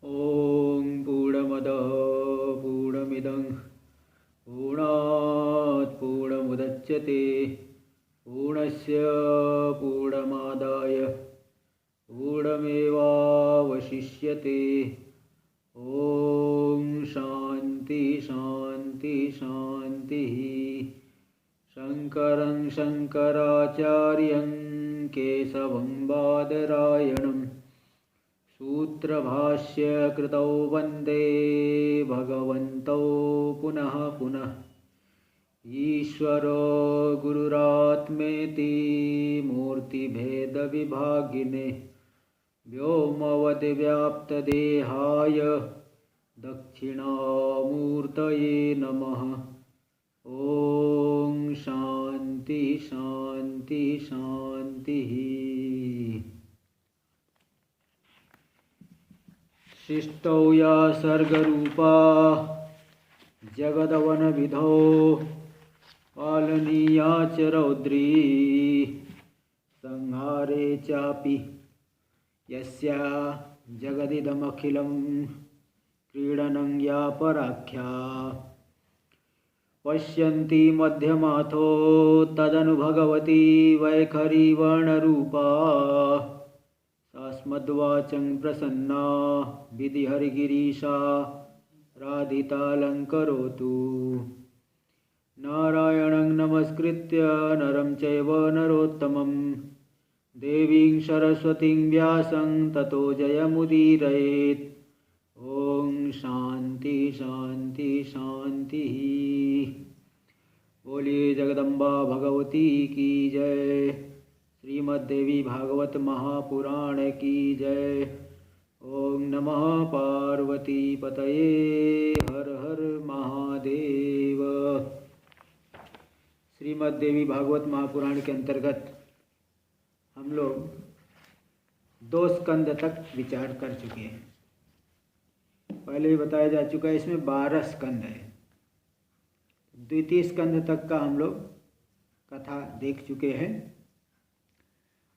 ॐ पूर्णमदः पूर्णमिदं पूर्णात् पूर्णमुदच्यते पूर्णस्य पूर्णमादाय पूर्णमेवावशिष्यते। ॐ शान्ति शान्ति शान्तिः। शङ्करं शङ्कराचार्यं केशवं बादरायणं सूत्रभाष्य कृतौ वन्दे भगवन्तौ पुनः पुनः। ईश्वरो गुरुरात्मेति मूर्तिभेदविभागिने व्योमवद्व्याप्तदेहाय दक्षिणामूर्तये नमः। ॐ शान्ति शान्ति शान्तिः। शिष्टौ या सर्गरूपा जगदवनविधौ पालनीया च रौद्री संहारे चापि यस्या जगदिदमखिलं क्रीडनं या पराख्या पश्यन्ति मध्यमाथो तदनु भगवती वैखरी वर्णरूपा अस्मद्वाचं प्रसन्ना विधिहरिगिरीशा राधितालङ्करोतु। नारायणं नमस्कृत्य नरं चैव नरोत्तमं देवीं सरस्वतीं व्यासं ततो जयमुदीरयेत्। ॐ शान्ति शान्ति शान्तिः। बोलिए जगदम्बा भगवती की जय। श्रीमद्देवी भागवत महापुराण की जय। ओम नमः पार्वती पतये हर हर महादेव। श्रीमद्देवी भागवत महापुराण के अंतर्गत हम लोग 2 स्कंद तक विचार कर चुके हैं। पहले ही बताया जा चुका है इसमें 12 स्कंद है। द्वितीय स्कंद तक का हम लोग कथा देख चुके हैं।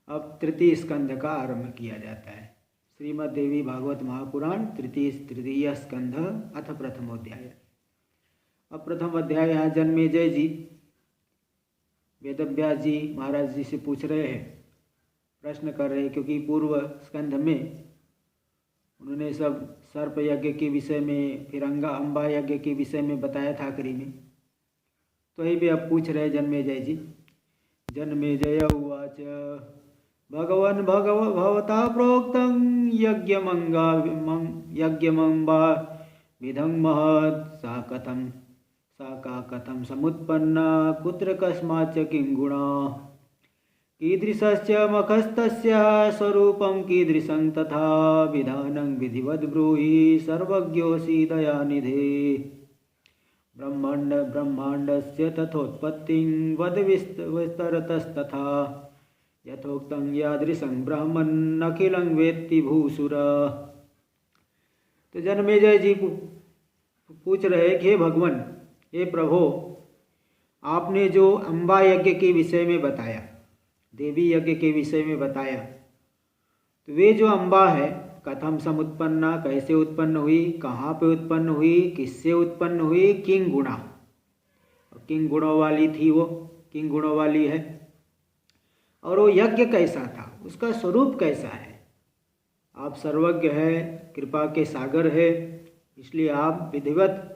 अब तृतीय स्कंद का आरंभ किया जाता है। श्रीमद्देवी भागवत महापुराण तृतीय स्कंध अथ प्रथमोध्याय। अब प्रथम अध्याय यहाँ जन्मेजय जी वेदव्यास जी महाराज जी से पूछ रहे हैं, प्रश्न कर रहे हैं, क्योंकि पूर्व स्कंध में उन्होंने सब सर्प यज्ञ के विषय में फिर अम्बा यज्ञ के विषय में बताया था आखिरी में। तो यही भी अब पूछ रहे जन्मेजय जी। जन्मेजय उवाच भगवन् भवता प्रोक्तं यज्ञमम्बा विधं महत् सा का कथं समुत्पन्ना कुत्र कस्माच्च किं गुणा कीदृशस्य मखस्तस्य स्वरूपं कीदृशं तथा विधानं विधिवद् ब्रूहि सर्वज्ञोऽसि दयानिधे। ब्रह्माण्डस्य तथोत्पत्तिं वद विस्तरतस्तथा यथोक्तं यादृशं ब्राह्मन् अखिलं वेत्ति भूसुर। तो जन्मेजय जी पूछ रहे कि हे भगवान, हे प्रभो, आपने जो अम्बा यज्ञ के विषय में बताया, देवी यज्ञ के विषय में बताया, तो वे जो अम्बा है कथम समुत्पन्ना, कैसे उत्पन्न हुई, कहाँ पे उत्पन्न हुई, किससे उत्पन्न हुई, किंग गुणा, किंग गुणों वाली थी वो, किंग गुणों वाली है, और वो यज्ञ कैसा था, उसका स्वरूप कैसा है। आप सर्वज्ञ है, कृपा के सागर है, इसलिए आप विधिवत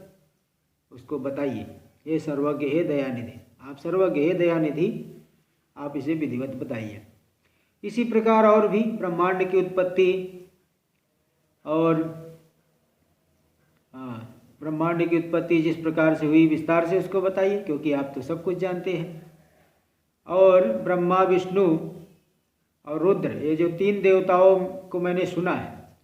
उसको बताइए। हे सर्वज्ञ, हे दयानिधि, आप सर्वज्ञ, हे दयानिधि, आप इसे विधिवत बताइए। इसी प्रकार और भी ब्रह्मांड की उत्पत्ति और ब्रह्मांड की उत्पत्ति जिस प्रकार से हुई विस्तार से उसको बताइए, क्योंकि आप तो सब कुछ जानते हैं। और ब्रह्मा, विष्णु और रुद्र, ये जो 3 देवताओं को मैंने सुना है,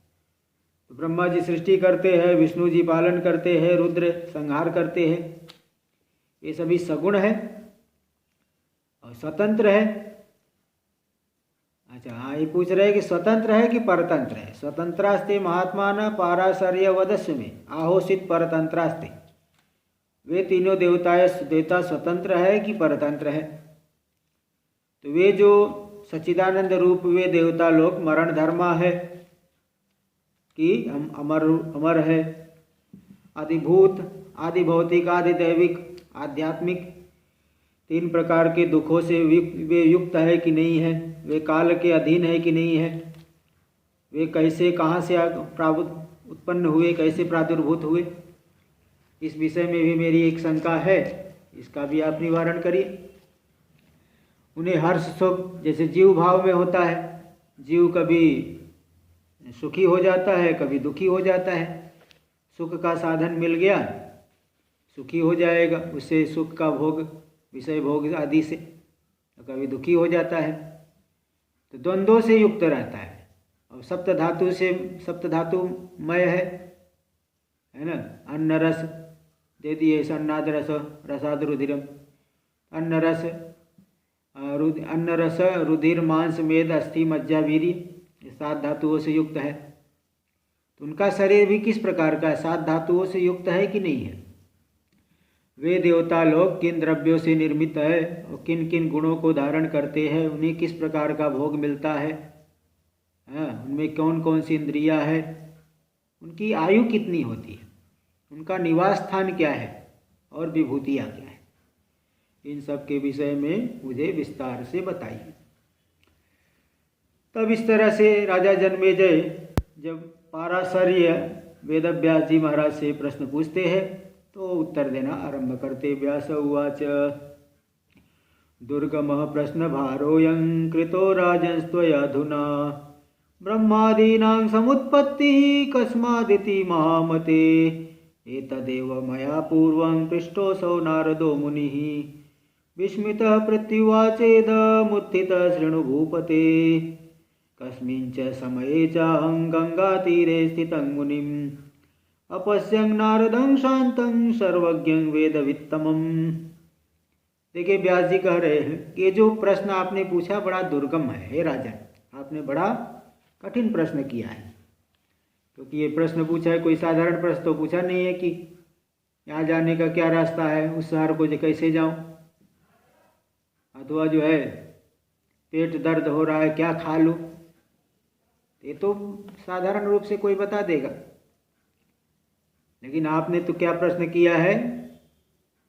तो ब्रह्मा जी सृष्टि करते हैं, विष्णु जी पालन करते हैं, रुद्र संहार करते हैं। ये सभी सगुण है और स्वतंत्र है। अच्छा, हाँ, ये पूछ रहे हैं कि स्वतंत्र है कि परतंत्र है। स्वतंत्रास्ते महात्मान पाराशर्य वदस्व में आहोषित परतंत्रास्ते। वे तीनों देवता स्वतंत्र है कि परतंत्र है। तो वे जो सच्चिदानंद रूप वे देवता लोग मरण धर्मा है, कि हम अमर है, आदिभूत, आदि भौतिक, आदि दैविक, आध्यात्मिक, 3 प्रकार के दुखों से वे युक्त है कि नहीं है, वे काल के अधीन है कि नहीं है, वे कैसे कहाँ से उत्पन्न हुए, कैसे प्रादुर्भूत हुए, इस विषय में भी मेरी एक शंका है, इसका भी आप निवारण करिए। उन्हें हर्ष सुख जैसे जीव भाव में होता है, जीव कभी सुखी हो जाता है, कभी दुखी हो जाता है। सुख का साधन मिल गया, सुखी हो जाएगा, उससे सुख का भोग, विषय भोग आदि से, तो कभी दुखी हो जाता है। तो द्वंद्वों से युक्त रहता है। और सप्त धातु से, सप्त धातुमय है ना। अन्न रस दे दिए, अन्नाद रस, रसाद रुधिरम। अन्न रस, अन्न रस, रुधिर, मांस, मेद, अस्थि, मज्जा, वीर्य, ये 7 धातुओं से युक्त है। तो उनका शरीर भी किस प्रकार का है, 7 धातुओं से युक्त है कि नहीं है। वे देवता लोग किन द्रव्यों से निर्मित है और किन किन गुणों को धारण करते हैं, उन्हें किस प्रकार का भोग मिलता है, उनमें कौन कौन सी इंद्रियां है, उनकी आयु कितनी होती है, उनका निवास स्थान क्या है और विभूतियाँ क्या है, इन सब के विषय में मुझे विस्तार से बताइए। तब इस तरह से राजा जन्मेजय जब पाराशर्य वेदव्यास जी महाराज से प्रश्न पूछते हैं तो उत्तर देना आरंभ करते। व्यास उवाच दुर्गमः प्रश्न भारोऽयं कृतो राजन्स्त्वयाधुना ब्रह्मादीनां समुत्पत्तिः कस्मादिति महामते एतदेव मया पूर्वं पृष्टोऽसौ नारदो मुनिः विस्मितः प्रत्युवाचेदमुत्थितः शृणु भूपते कस्मिंच समये चाहं गंगातीरे स्थितं मुनिम् अपश्यं नारदं शांतं सर्वज्ञं वेदवित्तमम्। देखिए व्यास जी कह रहे हैं कि ये जो प्रश्न आपने पूछा बड़ा दुर्गम है, हे राजन, आपने बड़ा कठिन प्रश्न किया है। क्योंकि ये प्रश्न पूछा है, कोई साधारण प्रश्न तो पूछा नहीं है कि यहाँ जाने का क्या रास्ता है, उस शहर को जो कैसे जाऊँ, अथवा जो है पेट दर्द हो रहा है क्या खा लूँ, ये तो साधारण रूप से कोई बता देगा। लेकिन आपने तो क्या प्रश्न किया है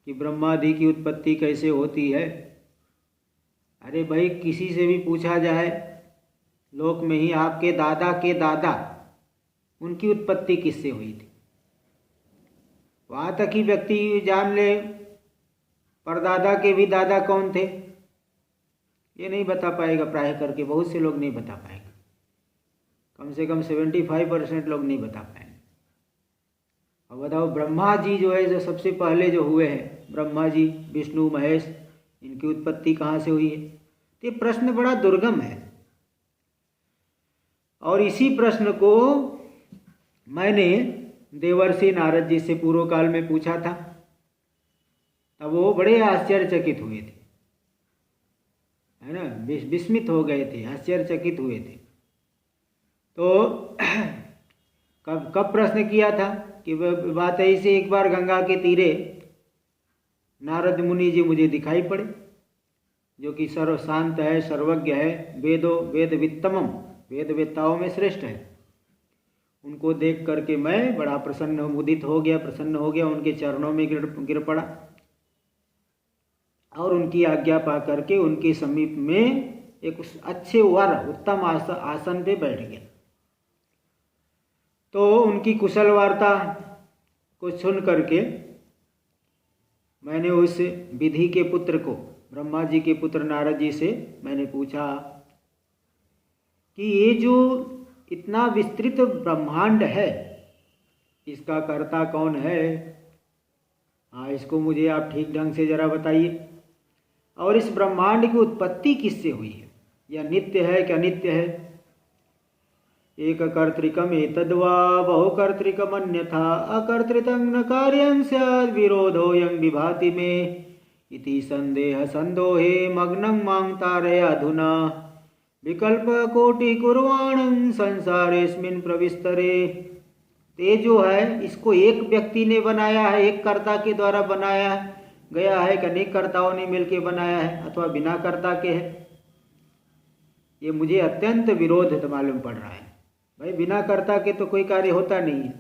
कि ब्रह्मादि की उत्पत्ति कैसे होती है। अरे भाई, किसी से भी पूछा जाए लोक में ही आपके दादा के दादा, उनकी उत्पत्ति किससे हुई थी, वहाँ तक ही व्यक्ति जान ले परदादा के भी दादा कौन थे, ये नहीं बता पाएगा। प्राय करके बहुत से लोग नहीं बता पाएंगे, कम से कम 75% लोग नहीं बता पाएंगे। अब बताओ ब्रह्मा जी जो है, जो सबसे पहले जो हुए हैं ब्रह्मा जी, विष्णु, महेश, इनकी उत्पत्ति कहाँ से हुई है। तो ये प्रश्न बड़ा दुर्गम है और इसी प्रश्न को मैंने देवर्षि नारद जी से पूर्व काल में पूछा था। तब वो बड़े आश्चर्यचकित हुए थे, है ना, विस्मित हो गए थे, आश्चर्यचकित हुए थे। तो कब प्रश्न किया था कि बात ऐसे, एक बार गंगा के तीरे नारद मुनि जी मुझे दिखाई पड़े, जो कि सर्व शांत है, सर्वज्ञ है, वेद वित्तमम, वेद वेत्ताओं में श्रेष्ठ है। उनको देख करके मैं बड़ा मुदित हो गया, उनके चरणों में गिर पड़ा और उनकी आज्ञा पा करके उनके समीप में एक अच्छे उत्तम आसन पे बैठ गया। तो उनकी कुशल वार्ता को सुन करके मैंने उस विधि के पुत्र को, ब्रह्मा जी के पुत्र नारद जी से मैंने पूछा कि ये जो इतना विस्तृत ब्रह्मांड है, इसका कर्ता कौन है। हाँ, इसको मुझे आप ठीक ढंग से जरा बताइए। और इस ब्रह्मांड की उत्पत्ति किससे हुई है, या नित्य है क्या अनित्य है। एक कर्तृकम एतद्वा बहुकर्तृकम अन्यथा अकर्तृतं न कार्यं स्यात् विरोधोऽयं विभाति मे इति संदेह संदोहे मग्नं मां तारय अधुना विकल्प कोटि कुर्वाणं संसारेस्मिन् प्रविस्तरे। ते जो है इसको एक व्यक्ति ने बनाया है, एक कर्ता के द्वारा बनाया गया है कि अनेक कर्ताओं ने मिलकर बनाया है, अथवा बिना कर्ता के है, ये मुझे अत्यंत विरोध मालूम पड़ रहा है। भाई बिना कर्ता के तो कोई कार्य होता नहीं है,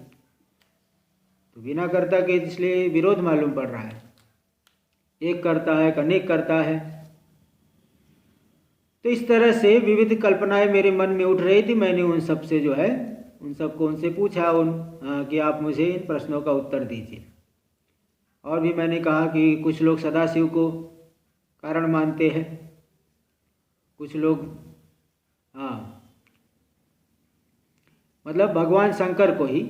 तो बिना कर्ता के इसलिए विरोध मालूम पड़ रहा है। एक कर्ता है, अनेक कर्ता है। तो इस तरह से विविध कल्पनाएं मेरे मन में उठ रही थी। मैंने उन सब से जो है, उन सबको उनसे पूछा कि आप मुझे इन प्रश्नों का उत्तर दीजिए। और भी मैंने कहा कि कुछ लोग सदाशिव को कारण मानते हैं, कुछ लोग मतलब भगवान शंकर को ही,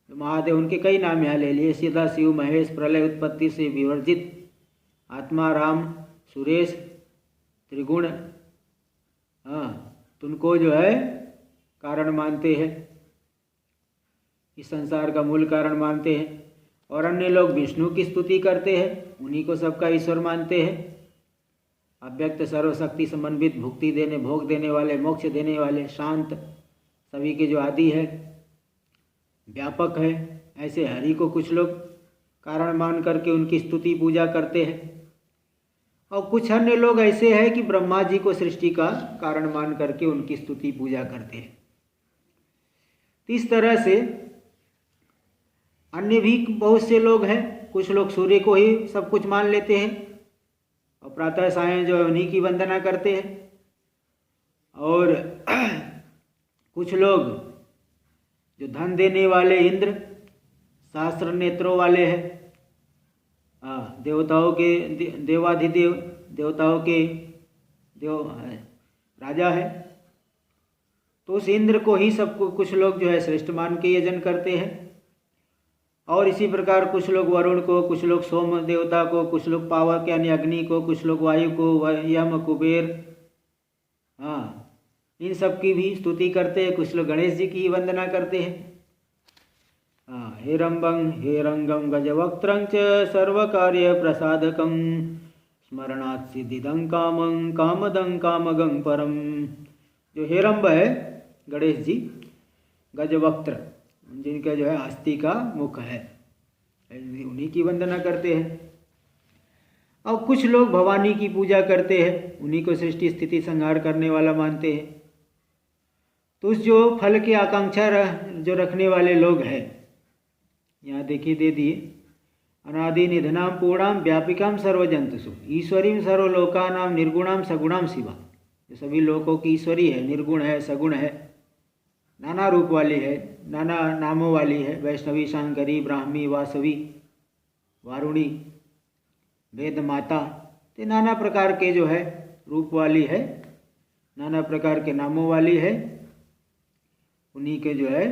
महादेव, उनके कई नाम यहाँ ले लिए, सदाशिव, महेश, प्रलय उत्पत्ति से विवर्जित आत्मा, राम, सुरेश, त्रिगुण, तुनको जो है कारण मानते हैं, इस संसार का मूल कारण मानते हैं। और अन्य लोग विष्णु की स्तुति करते हैं, उन्हीं को सबका ईश्वर मानते हैं। अव्यक्त सर्वशक्ति समन्वित, भुक्ति देने, भोग देने वाले, मोक्ष देने वाले, शांत, सभी के जो आदि है, व्यापक है, ऐसे हरि को कुछ लोग कारण मान करके उनकी स्तुति पूजा करते हैं। और कुछ अन्य लोग ऐसे हैं कि ब्रह्मा जी को सृष्टि का कारण मान करके उनकी स्तुति पूजा करते हैं। इस तरह से अन्य भी बहुत से लोग हैं। कुछ लोग सूर्य को ही सब कुछ मान लेते हैं और प्रातः सायं जो है उन्हीं की वंदना करते हैं। और कुछ लोग जो धन देने वाले इंद्र, सहस्त्र नेत्रों वाले हैं, देवताओं के देवाधिदेव, देवताओं के देव राजा है, तो उस इंद्र को ही सबको कुछ लोग जो है श्रेष्ठ मान के यजन करते हैं। और इसी प्रकार कुछ लोग वरुण को, कुछ लोग सोम देवता को, कुछ लोग पावक यानी अग्नि को, कुछ लोग वायु को, यम, कुबेर, इन सब की भी स्तुति करते हैं। कुछ लोग गणेश जी की वंदना करते हैं। हेरंबं हेरंगम गजवक्त्रं च सर्वकार्य प्रसादकं स्मरणात् सिद्धिदं कामं कामदं कामगं परम। जो हेरंब है गणेश जी, गजवक्त्र जिनका जो है हस्ती का मुख है, उन्हीं की वंदना करते हैं। और कुछ लोग भवानी की पूजा करते हैं, उन्हीं को सृष्टि स्थिति संहार करने वाला मानते हैं। तो उस जो फल की आकांक्षा जो रखने वाले लोग हैं, यहाँ देखिए दे दिए, अनादि निधनाम पूर्णाम व्यापिकाम सर्वजंतुषु ईश्वरीम सर्वलोकानाम निर्गुणाम सगुणाम शिवा। जो सभी लोगों की ईश्वरी है, निर्गुण है, सगुण है, नाना रूप वाली है, नाना नामों वाली है, वैष्णवी, शांकरी, ब्राह्मी, वासवी, वारुणी, वेद माता, तो नाना प्रकार के जो है रूप वाली है, नाना प्रकार के नामों वाली है, उन्हीं के जो है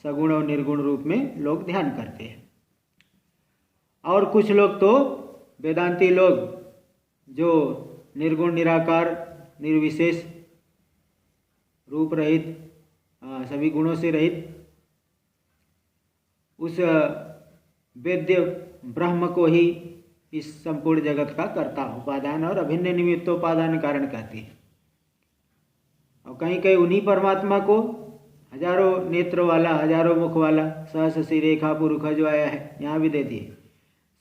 सगुण और निर्गुण रूप में लोग ध्यान करते हैं। और कुछ लोग तो वेदांती लोग जो निर्गुण, निराकार, निर्विशेष, रूप रहित, सभी गुणों से रहित उस वेद्य ब्रह्म को ही इस संपूर्ण जगत का कर्ता, उपादान और अभिन्न निमित्तोपादान कारण कहते हैं। और कहीं कहीं उन्हीं परमात्मा को हजारों नेत्र वाला, हजारों मुख वाला, सहस्र शीरेखा पुरुष जो आया है, यहाँ भी दे दिए,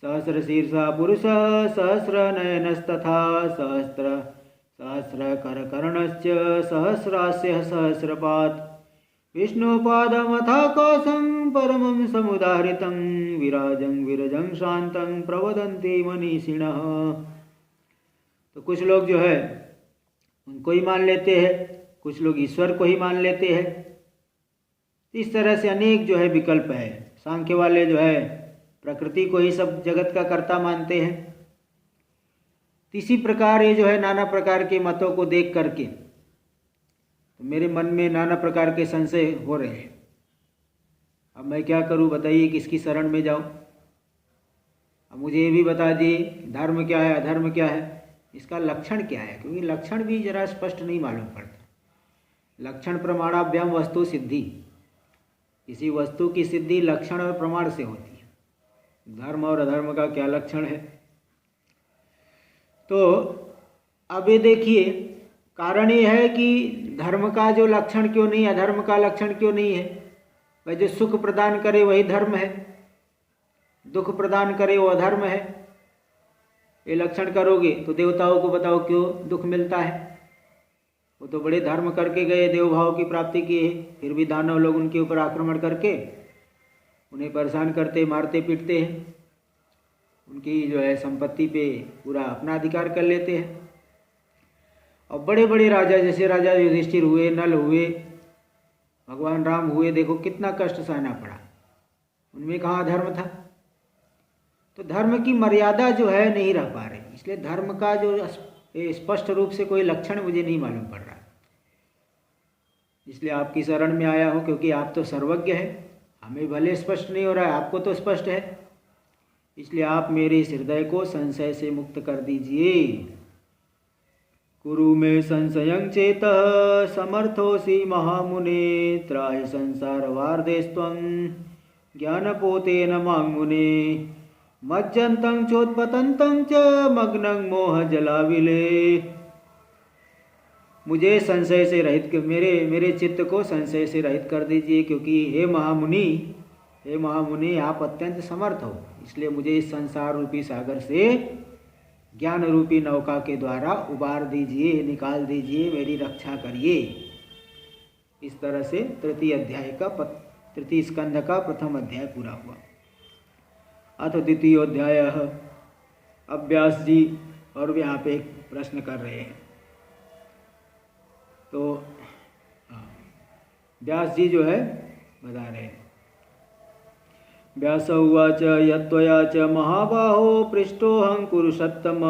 सहस्र शीर्षा पुरुष सहस्र नयनस्तथा सहस्र सहस्र कर कर्णश्च सहस्रास्य सहस्रपात् विष्णुपादमथाकाशं परमं समुदाहृतं विराजं विरजं शांतं प्रवदन्ति मनीषिणः। तो कुछ लोग जो है उनको ही मान लेते हैं, कुछ लोग ईश्वर को ही मान लेते हैं। इस तरह से अनेक जो है विकल्प है। सांख्य वाले जो है प्रकृति को ही सब जगत का कर्ता मानते हैं। इसी प्रकार ये जो है नाना प्रकार के मतों को देख करके तो मेरे मन में नाना प्रकार के संशय हो रहे हैं। अब मैं क्या करूं, बताइए, किसकी शरण में जाऊं? अब मुझे ये भी बता दिए धर्म क्या है, अधर्म क्या है, इसका लक्षण क्या है, क्योंकि लक्षण भी जरा स्पष्ट नहीं मालूम पड़ता। लक्षण प्रमाणाभ्याम वस्तु सिद्धि, किसी वस्तु की सिद्धि लक्षण और प्रमाण से होती है। धर्म और अधर्म का क्या लक्षण है? तो अब ये देखिए, कारण ये है कि धर्म का जो लक्षण क्यों नहीं, अधर्म का लक्षण क्यों नहीं है? भाई जो सुख प्रदान करे वही धर्म है, दुख प्रदान करे वो अधर्म है। ये लक्षण करोगे तो देवताओं को बताओ क्यों दुख मिलता है, वो तो बड़े धर्म करके गए, देव भाव की प्राप्ति की है, फिर भी दानव लोग उनके ऊपर आक्रमण करके उन्हें परेशान करते, मारते पीटते हैं, उनकी जो है संपत्ति पे पूरा अपना अधिकार कर लेते हैं। और बड़े बड़े राजा जैसे राजा युधिष्ठिर हुए, नल हुए, भगवान राम हुए, देखो कितना कष्ट सहना पड़ा, उनमें कहाँ धर्म था। तो धर्म की मर्यादा जो है नहीं रह पा रही, इसलिए धर्म का जो स्पष्ट रूप से कोई लक्षण मुझे नहीं मालूम पड़ रहा, इसलिए आपकी शरण में आया हूँ, क्योंकि आप तो सर्वज्ञ हैं। हमें भले स्पष्ट नहीं हो रहा है, आपको तो स्पष्ट है, इसलिए आप मेरे इस हृदय को संशय से मुक्त कर दीजिए। कुरु में संशयं चेतः समर्थोसि महामुने, त्राहि संसार वार्धेस्त्वं ज्ञानपोतेन मां मुने, मज्जन्तं चोत्पतन्तं च मग्नं मोह जलाविले। मुझे संशय से रहित, मेरे चित्त को संशय से रहित कर दीजिए, क्योंकि हे महामुनि आप अत्यंत समर्थ हो, इसलिए मुझे इस संसार रूपी सागर से ज्ञान रूपी नौका के द्वारा उबार दीजिए, निकाल दीजिए, मेरी रक्षा करिए। इस तरह से तृतीय स्कंध का प्रथम अध्याय पूरा हुआ। अथ द्वितीयोध्याय। अब व्यास जी और यहाँ पे एक प्रश्न कर रहे हैं, तो व्यास जी जो है बता रहे हैं। व्यास उवाच यत्त्वया च महाबाहो पृष्टोऽहं कुरुषत्तम,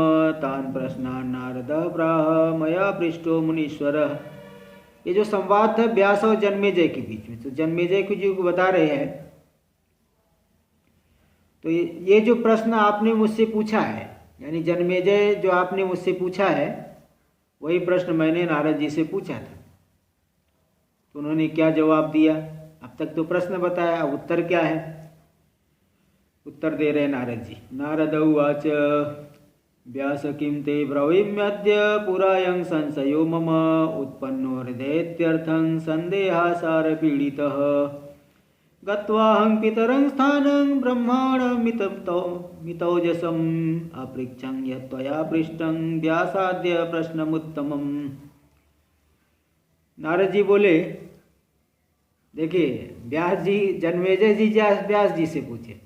तान् प्रश्नान् नारदः प्राह मया पृष्टो मुनीश्वरः। ये जो संवाद था व्यास और जन्मेजय के बीच में, तो जन्मेजय जी को बता रहे हैं, तो ये जो प्रश्न आपने मुझसे पूछा है, यानी जन्मेजय जो आपने मुझसे पूछा है, वही प्रश्न मैंने नारद जी से पूछा था। तो उन्होंने क्या जवाब दिया? अब तक तो प्रश्न बताया, अब उत्तर क्या है? उत्तर दे रहे नारद जी। नारद उवाच व्यास किं ते ब्रवीम्यद्य पुरायं संशयो मम, उत्पन्नो हृदयेत्यर्थं संदेहासार पीडितः, गत्वाहं पितरं स्थानं ब्रह्माणं मितौजसम्, अपृच्छं यत्त्वया पृष्टं व्यासाद्य प्रश्नमुत्तमम्। नारद जी बोले, देखिए व्यास जी, जन्मेजय जी व्यास जी से पूछे,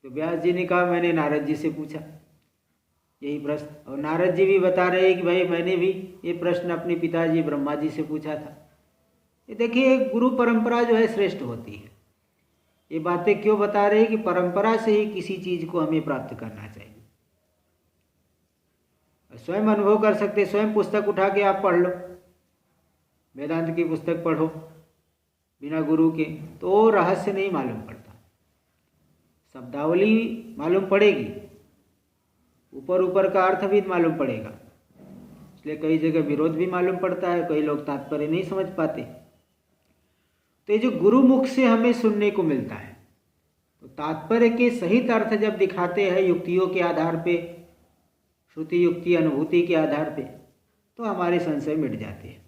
तो व्यास जी ने कहा मैंने नारद जी से पूछा यही प्रश्न, और नारद जी भी बता रहे हैं कि भाई मैंने भी ये प्रश्न अपने पिताजी ब्रह्मा जी से पूछा था। ये देखिए गुरु परंपरा जो है श्रेष्ठ होती है। ये बातें क्यों बता रहे हैं कि परंपरा से ही किसी चीज को हमें प्राप्त करना चाहिए। स्वयं अनुभव कर सकते, स्वयं पुस्तक उठा के आप पढ़ लो, वेदांत की पुस्तक पढ़ो बिना गुरु के, तो रहस्य नहीं मालूम पड़ता, शब्दावली मालूम पड़ेगी, ऊपर ऊपर का अर्थ भी मालूम पड़ेगा, इसलिए कई जगह विरोध भी मालूम पड़ता है, कई लोग तात्पर्य नहीं समझ पाते। तो ये जो गुरुमुख से हमें सुनने को मिलता है, तो तात्पर्य के सहित अर्थ जब दिखाते हैं युक्तियों के आधार पे, श्रुति युक्ति अनुभूति के आधार पे, तो हमारे संशय मिट जाते हैं।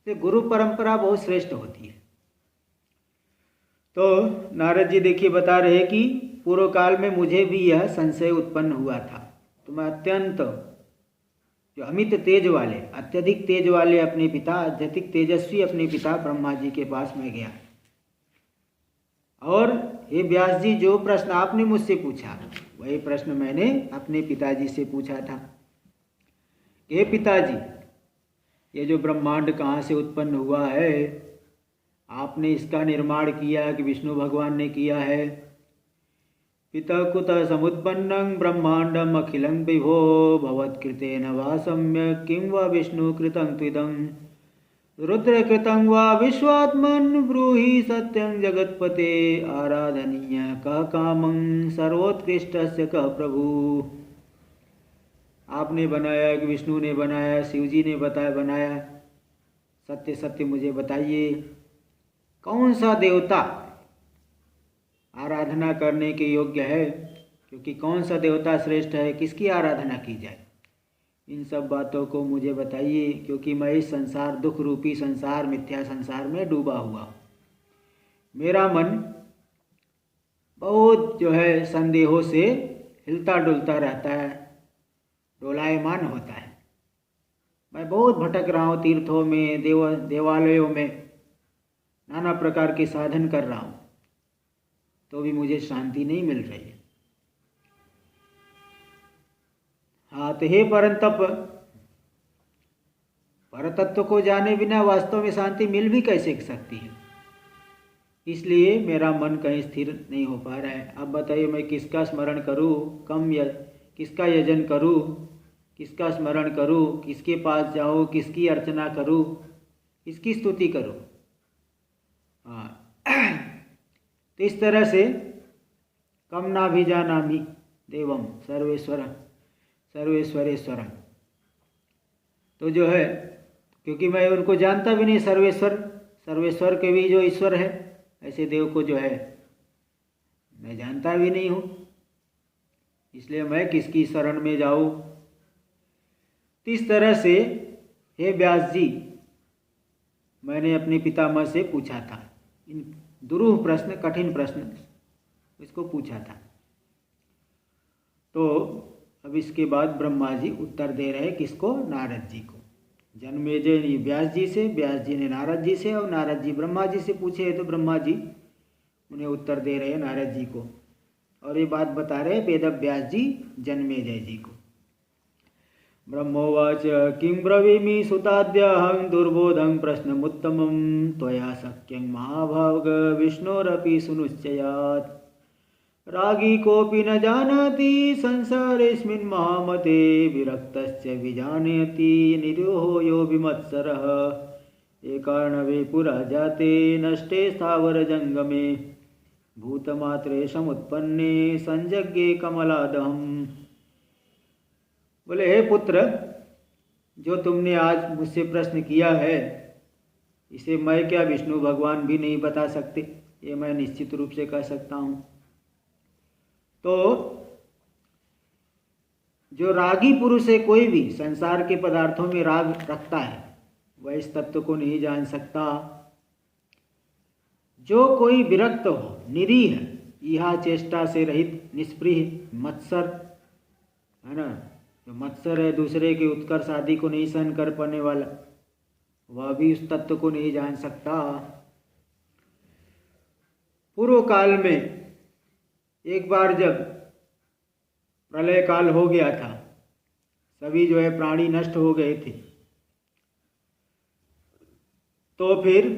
तो गुरु परंपरा बहुत श्रेष्ठ होती है। तो नारद जी देखिए बता रहे कि पूर्व काल में मुझे भी यह संशय उत्पन्न हुआ था, तो मैं अत्यंत जो अमित तेज वाले, अत्यधिक तेज वाले अपने पिता, अत्यधिक तेजस्वी अपने पिता ब्रह्मा जी के पास में गया, और हे व्यास जी जो प्रश्न आपने मुझसे पूछा वही प्रश्न मैंने अपने पिताजी से पूछा था। हे पिताजी, ये जो ब्रह्मांड कहाँ से उत्पन्न हुआ है? आपने इसका निर्माण किया कि विष्णु भगवान ने किया है? पिता कुतः समुत्पन्नं ब्रह्मांडम अखिलं विभो, भवत्कृतेन वा सम्यक् किं वा विष्णु कृतं त्विदं, रुद्रकृतं वा विश्वात्मन् ब्रूहि सत्यं जगत्पते, आराधनीय कः कामं सर्वोत्कृष्टस्य कः प्रभु। आपने बनाया कि विष्णु ने बनाया, शिव जी ने बनाया? सत्य सत्य मुझे बताइए, कौन सा देवता आराधना करने के योग्य है? क्योंकि कौन सा देवता श्रेष्ठ है, किसकी आराधना की जाए? इन सब बातों को मुझे बताइए, क्योंकि मैं इस संसार, दुख रूपी संसार, मिथ्या संसार में डूबा हुआ। मेरा मन बहुत जो है संदेहों से हिलता डुलता रहता है, डोलायमान होता है। मैं बहुत भटक रहा हूँ, तीर्थों में, देवालयों में नाना प्रकार के साधन कर रहा हूँ, तो भी मुझे शांति नहीं मिल रही है। हाँ, तो हे परंतप, परतत्व को जाने बिना वास्तव में शांति मिल भी कैसे सकती है? इसलिए मेरा मन कहीं स्थिर नहीं हो पा रहा है। अब बताइए, मैं किसका स्मरण करूं, किसका यजन करूं, किसका स्मरण करूं, किसके पास जाऊं, किसकी अर्चना करूं, किसकी स्तुति करूं? हाँ, तो इस तरह से कम ना भी जानामि देवम सर्वेश्वरेश्वरम, तो जो है, क्योंकि मैं उनको जानता भी नहीं, सर्वेश्वर के भी जो ईश्वर है, ऐसे देव को जो है मैं जानता भी नहीं हूँ, इसलिए मैं किसकी शरण में जाऊँ? इस तरह से हे व्यास जी, मैंने अपने पितामह से पूछा था, इन दुरूह प्रश्न, कठिन प्रश्न इसको पूछा था। तो अब इसके बाद ब्रह्मा जी उत्तर दे रहे किसको? नारद जी को। जन्मेजय ने व्यास जी से, व्यास जी ने नारद जी से, और नारद जी ब्रह्मा जी से पूछे, तो ब्रह्मा जी उन्हें उत्तर दे रहे नारद जी को, और ये बात बता रहे वेद व्यास जी जन्मेजय जी को। ब्रह्मोवाच किं ब्रवीमि सुताद्यहं दुर्बोधं प्रश्नमुत्तमं त्वया शक्यं महाभाग विष्णोरपि सुनिश्चयात्। रागी कोऽपि न जानाति संसारेऽस्मिन् महामते विरक्तश्च विजानयति निरोहो यो विमत्सरः। एकार्णवे पुरा जाते नष्टे स्थावरजङ्गमे भूतमात्रे समुत्पन्ने संजज्ञे कमलादहम्। बोले, हे पुत्र, जो तुमने आज मुझसे प्रश्न किया है, इसे मैं क्या विष्णु भगवान भी नहीं बता सकते, ये मैं निश्चित रूप से कह सकता हूँ। तो जो रागी पुरुष है, कोई भी संसार के पदार्थों में राग रखता है, वह इस तत्व को नहीं जान सकता। जो कोई विरक्त हो, निरीह, इहा चेष्टा से रहित, निष्पृह, मत्सर है ना, जो मत्सर है, दूसरे के उत्कर्ष आदि को नहीं सहन कर पाने वाला, वह भी उस तत्व को नहीं जान सकता। पूर्व काल में एक बार जब प्रलय काल हो गया था, सभी जो है प्राणी नष्ट हो गए थे, तो फिर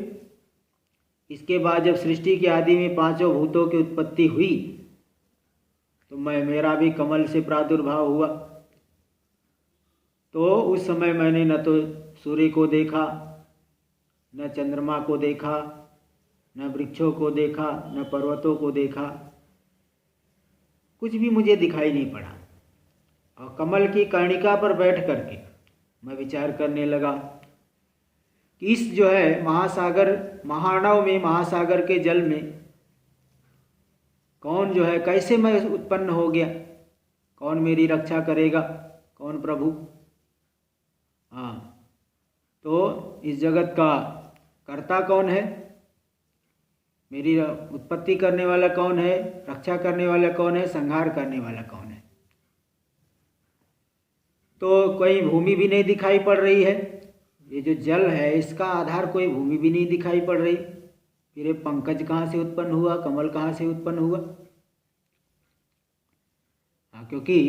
इसके बाद जब सृष्टि के आदि में पांचों भूतों की उत्पत्ति हुई, तो मेरा भी कमल से प्रादुर्भाव हुआ। तो उस समय मैंने न तो सूर्य को देखा, न चंद्रमा को देखा, न वृक्षों को देखा, न पर्वतों को देखा, कुछ भी मुझे दिखाई नहीं पड़ा। और कमल की कर्णिका पर बैठ करके मैं विचार करने लगा कि इस जो है महासागर, महानव में, महासागर के जल में कौन जो है, कैसे मैं उत्पन्न हो गया, कौन मेरी रक्षा करेगा, कौन प्रभु? हाँ, तो इस जगत का कर्ता कौन है, मेरी उत्पत्ति करने वाला कौन है, रक्षा करने वाला कौन है, संहार करने वाला कौन है? तो कोई भूमि भी नहीं दिखाई पड़ रही है, ये जो जल है इसका आधार कोई भूमि भी नहीं दिखाई पड़ रही। फिर ये पंकज कहाँ से उत्पन्न हुआ, कमल कहाँ से उत्पन्न हुआ? हाँ, क्योंकि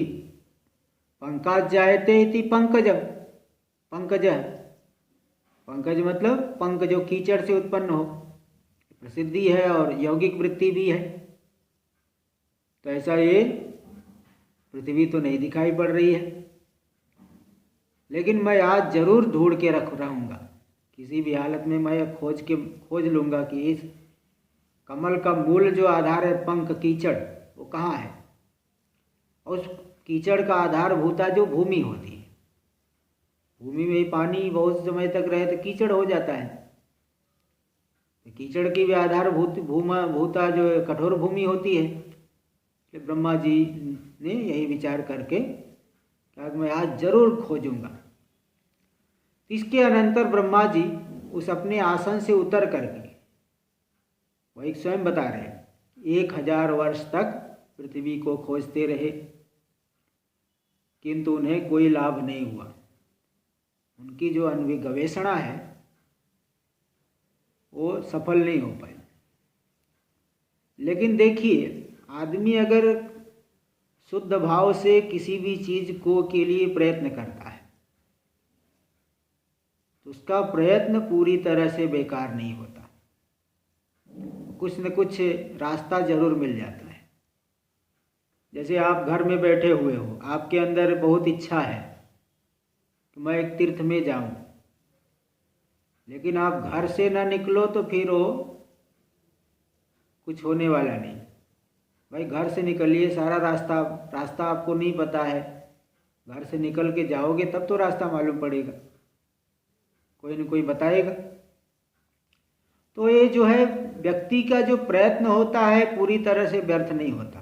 पंकज जायते इति पंकज, पंकज मतलब पंख जो कीचड़ से उत्पन्न हो, प्रसिद्धि है और यौगिक वृत्ति भी है। तो ऐसा ये पृथ्वी तो नहीं दिखाई पड़ रही है, लेकिन मैं आज जरूर ढूंढ के रहूँगा, किसी भी हालत में मैं खोज लूँगा कि इस कमल का मूल जो आधार है, पंख कीचड़, वो कहाँ है। उस कीचड़ का आधारभूता जो भूमि होती है, भूमि में ही पानी बहुत समय तक रहे तो कीचड़ हो जाता है। तो कीचड़ की भी भूता जो कठोर भूमि होती है। तो ब्रह्मा जी ने यही विचार करके कहा मैं आज जरूर खोजूंगा। इसके अनंतर ब्रह्मा जी उस अपने आसन से उतर करके, वही स्वयं बता रहे हैं, 1000 वर्ष तक पृथ्वी को खोजते रहे, किंतु उन्हें कोई लाभ नहीं हुआ। उनकी जो गवेषणा है वो सफल नहीं हो पाई। लेकिन देखिए, आदमी अगर शुद्ध भाव से किसी भी चीज को के लिए प्रयत्न करता है तो उसका प्रयत्न पूरी तरह से बेकार नहीं होता, कुछ न कुछ रास्ता जरूर मिल जाता है। जैसे आप घर में बैठे हुए हो, आपके अंदर बहुत इच्छा है कि मैं एक तीर्थ में जाऊं, लेकिन आप घर से ना निकलो तो फिर वो कुछ होने वाला नहीं। भाई घर से निकलिए, सारा रास्ता आपको नहीं पता है, घर से निकल के जाओगे तब तो रास्ता मालूम पड़ेगा, कोई न कोई बताएगा। तो ये जो है व्यक्ति का जो प्रयत्न होता है पूरी तरह से व्यर्थ नहीं होता।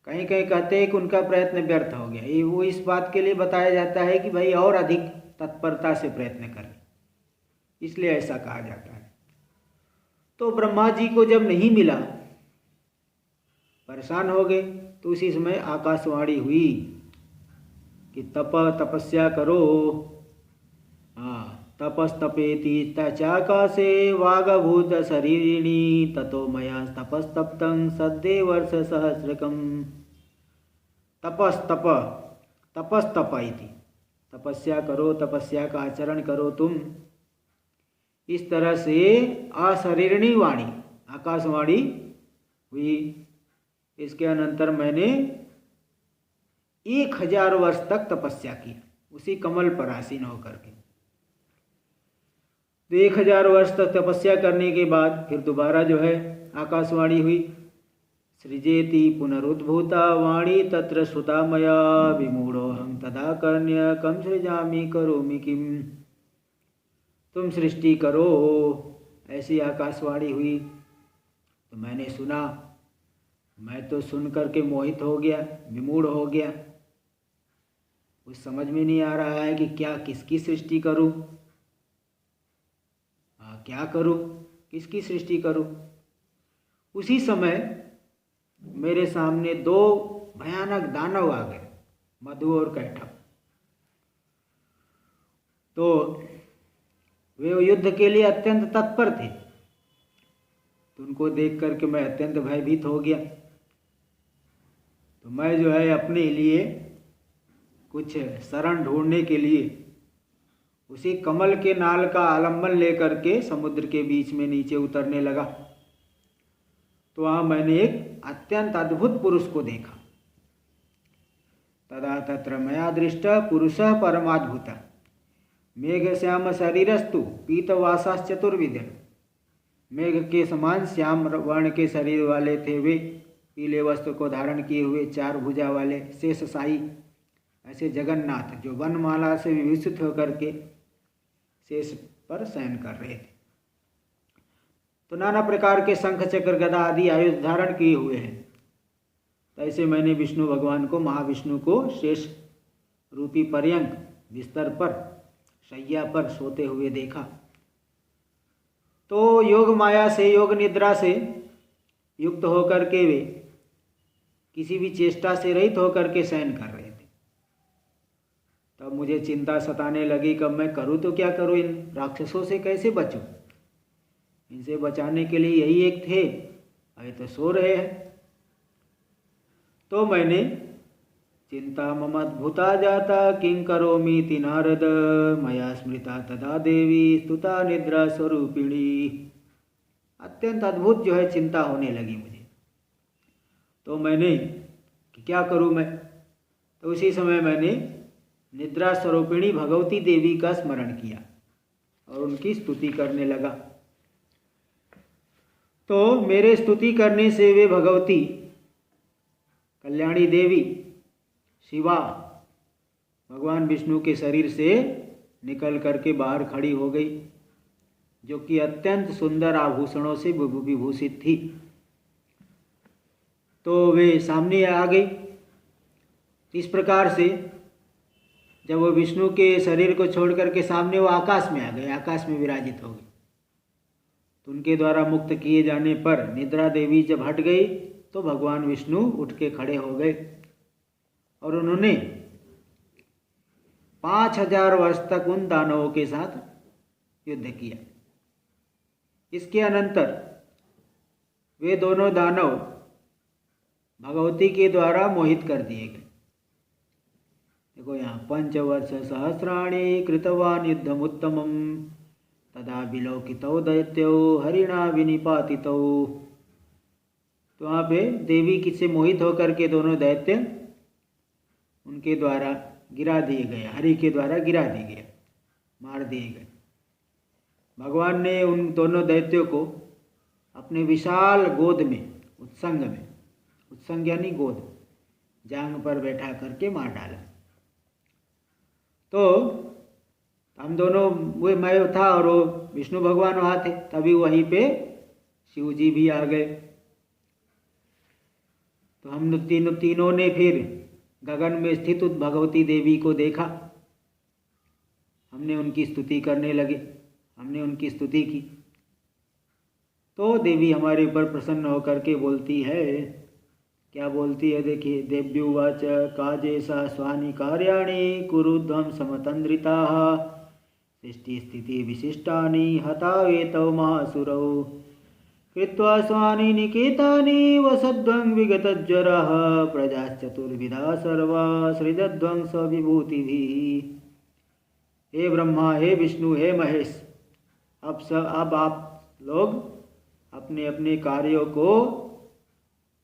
कहीं कहीं कहते हैं कि उनका प्रयत्न व्यर्थ हो गया, ये वो इस बात के लिए बताया जाता है कि भाई और अधिक तत्परता से प्रयत्न करें, इसलिए ऐसा कहा जाता है। तो ब्रह्मा जी को जब नहीं मिला, परेशान हो गए, तो उसी समय आकाशवाणी हुई कि तपस्या करो। तपस्तपेति चाकाशे वागभूत शरीरिणी ततो मया तपस्तप्तं सद्य वर्ष सहस्रकम। तपस्तप इति, तपस्या करो, तपस्या का आचरण करो तुम। इस तरह से अशरीरिणी वाणी, आकाशवाणी हुई। इसके अनंतर मैंने 1000 वर्ष तक तपस्या की, उसी कमल पर आसीन होकर के। तो 1000 वर्ष तक तपस्या करने के बाद फिर दोबारा जो है आकाशवाणी हुई। सृजेति पुनरुद्भूता वाणी तत्र श्रुता मया विमूढ़ोऽहं तदा कर्ण्य कं सृजामि करोमि किम। तुम सृष्टि करो, ऐसी आकाशवाणी हुई। तो मैंने सुना, मैं तो सुन करके मोहित हो गया, विमूढ़ हो गया। कुछ समझ में नहीं आ रहा है कि क्या किसकी सृष्टि करूं, क्या करूं, किसकी सृष्टि करूं। उसी समय मेरे सामने 2 भयानक दानव आ गए, मधु और कैटभ। तो वे युद्ध के लिए अत्यंत तत्पर थे। तो उनको देख करके मैं अत्यंत भयभीत हो गया। तो मैं जो है अपने लिए कुछ शरण ढूंढने के लिए उसी कमल के नाल का आलम्बन लेकर के समुद्र के बीच में नीचे उतरने लगा। तो वहाँ मैंने एक अत्यंत अद्भुत पुरुष को देखा। तदा तत्र मया दृष्ट पुरुषः परमाद्भुतः मेघ श्याम शरीरस्तु पीतवासाश्चतुर्विध। मेघ के समान श्याम वर्ण के शरीर वाले थे वे, पीले वस्त्र को धारण किए हुए, 4 भुजा वाले शेषशायी, ऐसे जगन्नाथ जो वनमाला से विभूषित होकर के शेष पर शयन कर रहे थे। तो नाना प्रकार के शंख चक्र गदा आदि आयुध धारण किए हुए हैं। तो ऐसे मैंने विष्णु भगवान को, महाविष्णु को शेष रूपी पर्यंक बिस्तर पर, शैया पर सोते हुए देखा। तो योग माया से, योग निद्रा से युक्त होकर के वे किसी भी चेष्टा से रहित होकर के शयन कर रहे थे। तब मुझे चिंता सताने लगी, कब मैं करूँ तो क्या करूँ, इन राक्षसों से कैसे बचूं। इनसे बचाने के लिए यही एक थे, अभी तो सो रहे हैं। तो मैंने चिंता ममद्भुता जाता किं करोमीति नारद मया स्मृता तदा देवी स्तुता निद्रा स्वरूपिणी। अत्यंत अद्भुत जो है चिंता होने लगी मुझे। तो मैंने कि क्या करूं मैं। तो उसी समय मैंने निद्रा स्वरूपिणी भगवती देवी का स्मरण किया और उनकी स्तुति करने लगा। तो मेरे स्तुति करने से वे भगवती कल्याणी देवी शिवा भगवान विष्णु के शरीर से निकल करके बाहर खड़ी हो गई, जो कि अत्यंत सुंदर आभूषणों से विभूषित थी। तो वे सामने आ गई। इस प्रकार से जब वो विष्णु के शरीर को छोड़ करके सामने वो आकाश में आ गए, आकाश में विराजित हो गए। तो उनके द्वारा मुक्त किए जाने पर निद्रा देवी जब हट गई तो भगवान विष्णु उठ के खड़े हो गए और उन्होंने 5000 वर्ष तक उन दानवों के साथ युद्ध किया। इसके अनंतर वे दोनों दानव भगवती के द्वारा मोहित कर दिए गए। देखो यहाँ 5 वर्ष सहस्राणि कृतवान युद्धमुत्तमं तदा विलोकितौ दैत्यो हरिणा विनिपातितौ। तो वहाँ पे देवी किससे मोहित होकर के दोनों दैत्य उनके द्वारा गिरा दिए गए, हरि के द्वारा गिरा दिए गए, मार दिए गए। भगवान ने उन दोनों दैत्यों को अपने विशाल गोद में, उत्संग यानी गोद, जांग पर बैठा करके मार डाला। तो हम दोनों, वो मैं था और वो विष्णु भगवान वहाँ थे। तभी वहीं पे शिव जी भी आ गए। तो हम तीनों ने फिर गगन में स्थित उस भगवती देवी को देखा। हमने उनकी स्तुति करने लगे, हमने उनकी स्तुति की। तो देवी हमारे ऊपर प्रसन्न होकर के बोलती है, क्या बोलती है देखिए। देव्युवाच काजेसा स्वानि कार्याणि कुरुध्वं समतंद्रिताः सृष्टि स्थिति विशिष्टानि हतावेतौ महासुरौ कृत्वा स्वानि निकेतानि वसध्वं विगतज्वरः प्रजाश्चतुर्विधा सर्वा सृजध्वं स्वविभूतिभिः। हे ब्रह्मा, हे विष्णु, हे महेश, अब आप लोग अपने अपने कार्यों को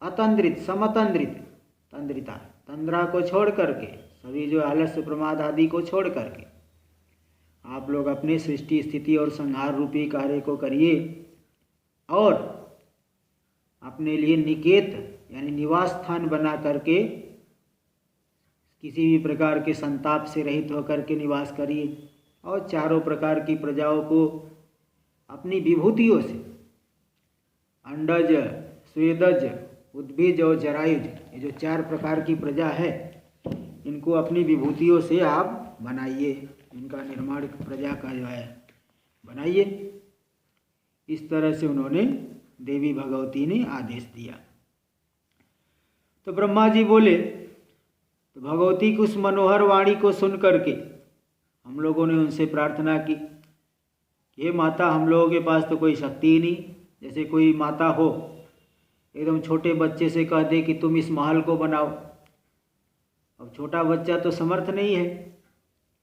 अतंद्रित, समतंद्रित, तंद्रा को छोड़ करके, सभी जो आलस्य प्रमाद आदि को छोड़ करके आप लोग अपने सृष्टि स्थिति और संहार रूपी कार्य को करिए और अपने लिए निकेत यानी निवास स्थान बना करके किसी भी प्रकार के संताप से रहित होकर के निवास करिए और चारों प्रकार की प्रजाओं को अपनी विभूतियों से, अंडज, स्वेदज, उद्भिज और जरायुज, ये जो 4 प्रकार की प्रजा है, इनको अपनी विभूतियों से आप बनाइए, इनका निर्माण प्रजा का जो है बनाइए। इस तरह से उन्होंने, देवी भगवती ने आदेश दिया। तो ब्रह्मा जी बोले, तो भगवती की उस मनोहर वाणी को सुन करके हम लोगों ने उनसे प्रार्थना की, हे माता, हम लोगों के पास तो कोई शक्ति ही नहीं। जैसे कोई माता हो, एकदम छोटे बच्चे से कह दे कि तुम इस महल को बनाओ। अब छोटा बच्चा तो समर्थ नहीं है,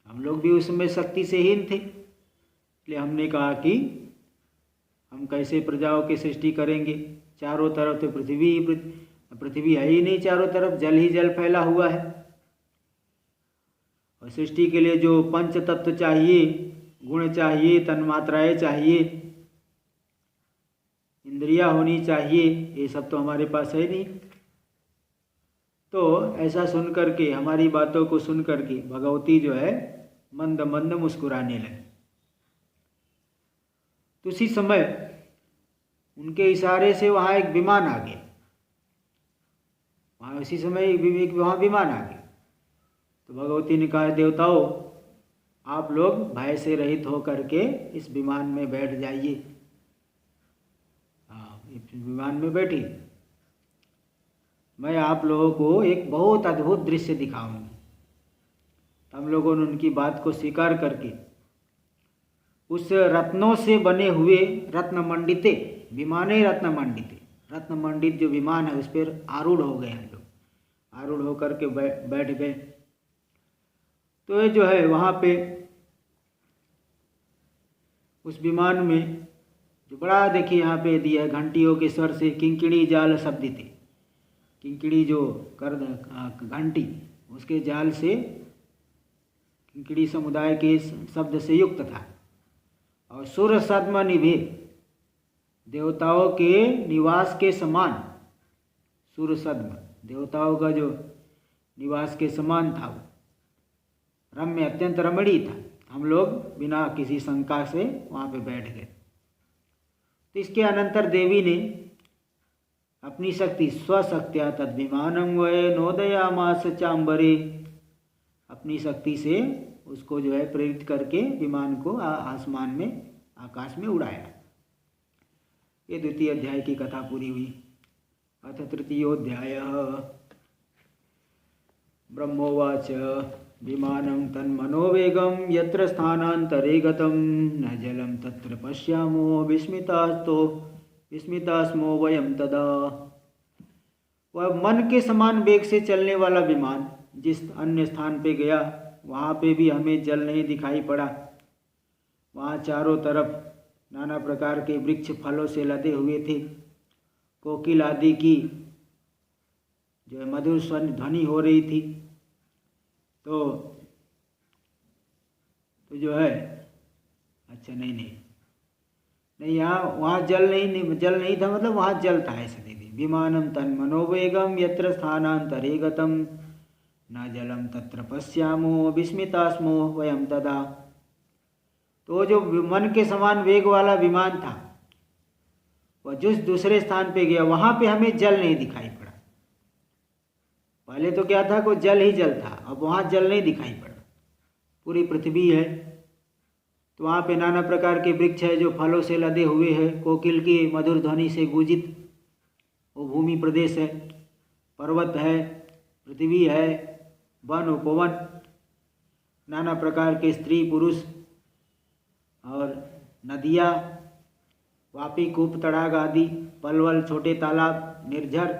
हम लोग भी उसमें शक्ति से हीन थे। इसलिए हमने कहा कि हम कैसे प्रजाओं की सृष्टि करेंगे, चारों तरफ तो पृथ्वी है ही नहीं, चारों तरफ जल ही जल फैला हुआ है। और सृष्टि के लिए जो पंच तत्व चाहिए, गुण चाहिए, तन्मात्राएं चाहिए, इंद्रियां होनी चाहिए, ये सब तो हमारे पास है नहीं। तो ऐसा सुन करके, हमारी बातों को सुन करके भगवती जो है मंद मंद मुस्कुराने लगी। तो उसी समय उनके इशारे से वहाँ एक विमान आ गया। वहाँ उसी समय एक वहाँ विमान आ गया। तो भगवती ने कहा, देवताओं, आप लोग भय से रहित होकर के इस विमान में बैठ जाइए। विमान में बैठी, मैं आप लोगों को एक बहुत अद्भुत दृश्य दिखाऊंगी। हम लोगों ने उनकी बात को स्वीकार करके उस रत्नों से बने हुए रत्नमंडिते विमाने, रत्नमंडित जो विमान है उस पर आरूढ़ हो गए हम लोग, आरूढ़ होकर के बैठ गए। तो ये जो है वहाँ पे उस विमान में जो बड़ा, देखिए यहाँ पे दिया, घंटियों के स्वर से किंकिणी जाल शब्दिते, किंकिणी जो कर घंटी, उसके जाल से, किंकिणी समुदाय के शब्द से युक्त था। और सुर सद्म निभे, देवताओं के निवास के समान, सुर सद्म देवताओं का जो निवास के समान था, वो रम्य, अत्यंत रमणीय था। हम लोग बिना किसी शंका से वहाँ पे बैठ गए। तो इसके अनंतर देवी ने अपनी शक्ति, स्वशक्त्या तद विमानं वै नोदयामास चांबरे, अपनी शक्ति से उसको जो है प्रेरित करके विमान को आसमान में, आकाश में उड़ाया। ये द्वितीय अध्याय की कथा पूरी हुई। अथ तृतीयोऽध्यायः। ब्रह्मोवाच विमानं तन्मनोवेगं यत्र स्थानान्तरे गतं न जलं तत्र पश्यामो विस्मितास्मो वयं तदा। वह मन के समान वेग से चलने वाला विमान जिस अन्य स्थान पे गया वहाँ पे भी हमें जल नहीं दिखाई पड़ा। वहाँ चारों तरफ नाना प्रकार के वृक्ष फलों से लदे हुए थे। कोकिल आदि की जो है मधुर स्वर ध्वनि हो रही थी। तो जो है अच्छा नहीं यहाँ वहाँ जल नहीं था, मतलब वहाँ जल था ऐसे दीदी। विमानम तन्मनोवेगम यत्र स्थानांतरे गतम न जलम तत्र पश्यामो विस्मितास्मो वयम तदा। तो जो मन के समान वेग वाला विमान था वह जिस दूसरे स्थान पे गया वहाँ पे हमें जल नहीं दिखाई पड़ा। पहले तो क्या था, कोई जल ही जल था, अब वहाँ जल नहीं दिखाई पड़ा। पूरी पृथ्वी है तो वहाँ पे नाना प्रकार के वृक्ष है जो फलों से लदे हुए हैं। कोकिल की मधुर ध्वनि से गूंजित वो भूमि प्रदेश है। पर्वत है, पृथ्वी है, वन उपवन, नाना प्रकार के स्त्री पुरुष और नदियाँ, वापी कूप तड़ाग आदि, पलवल, छोटे तालाब, निर्झर।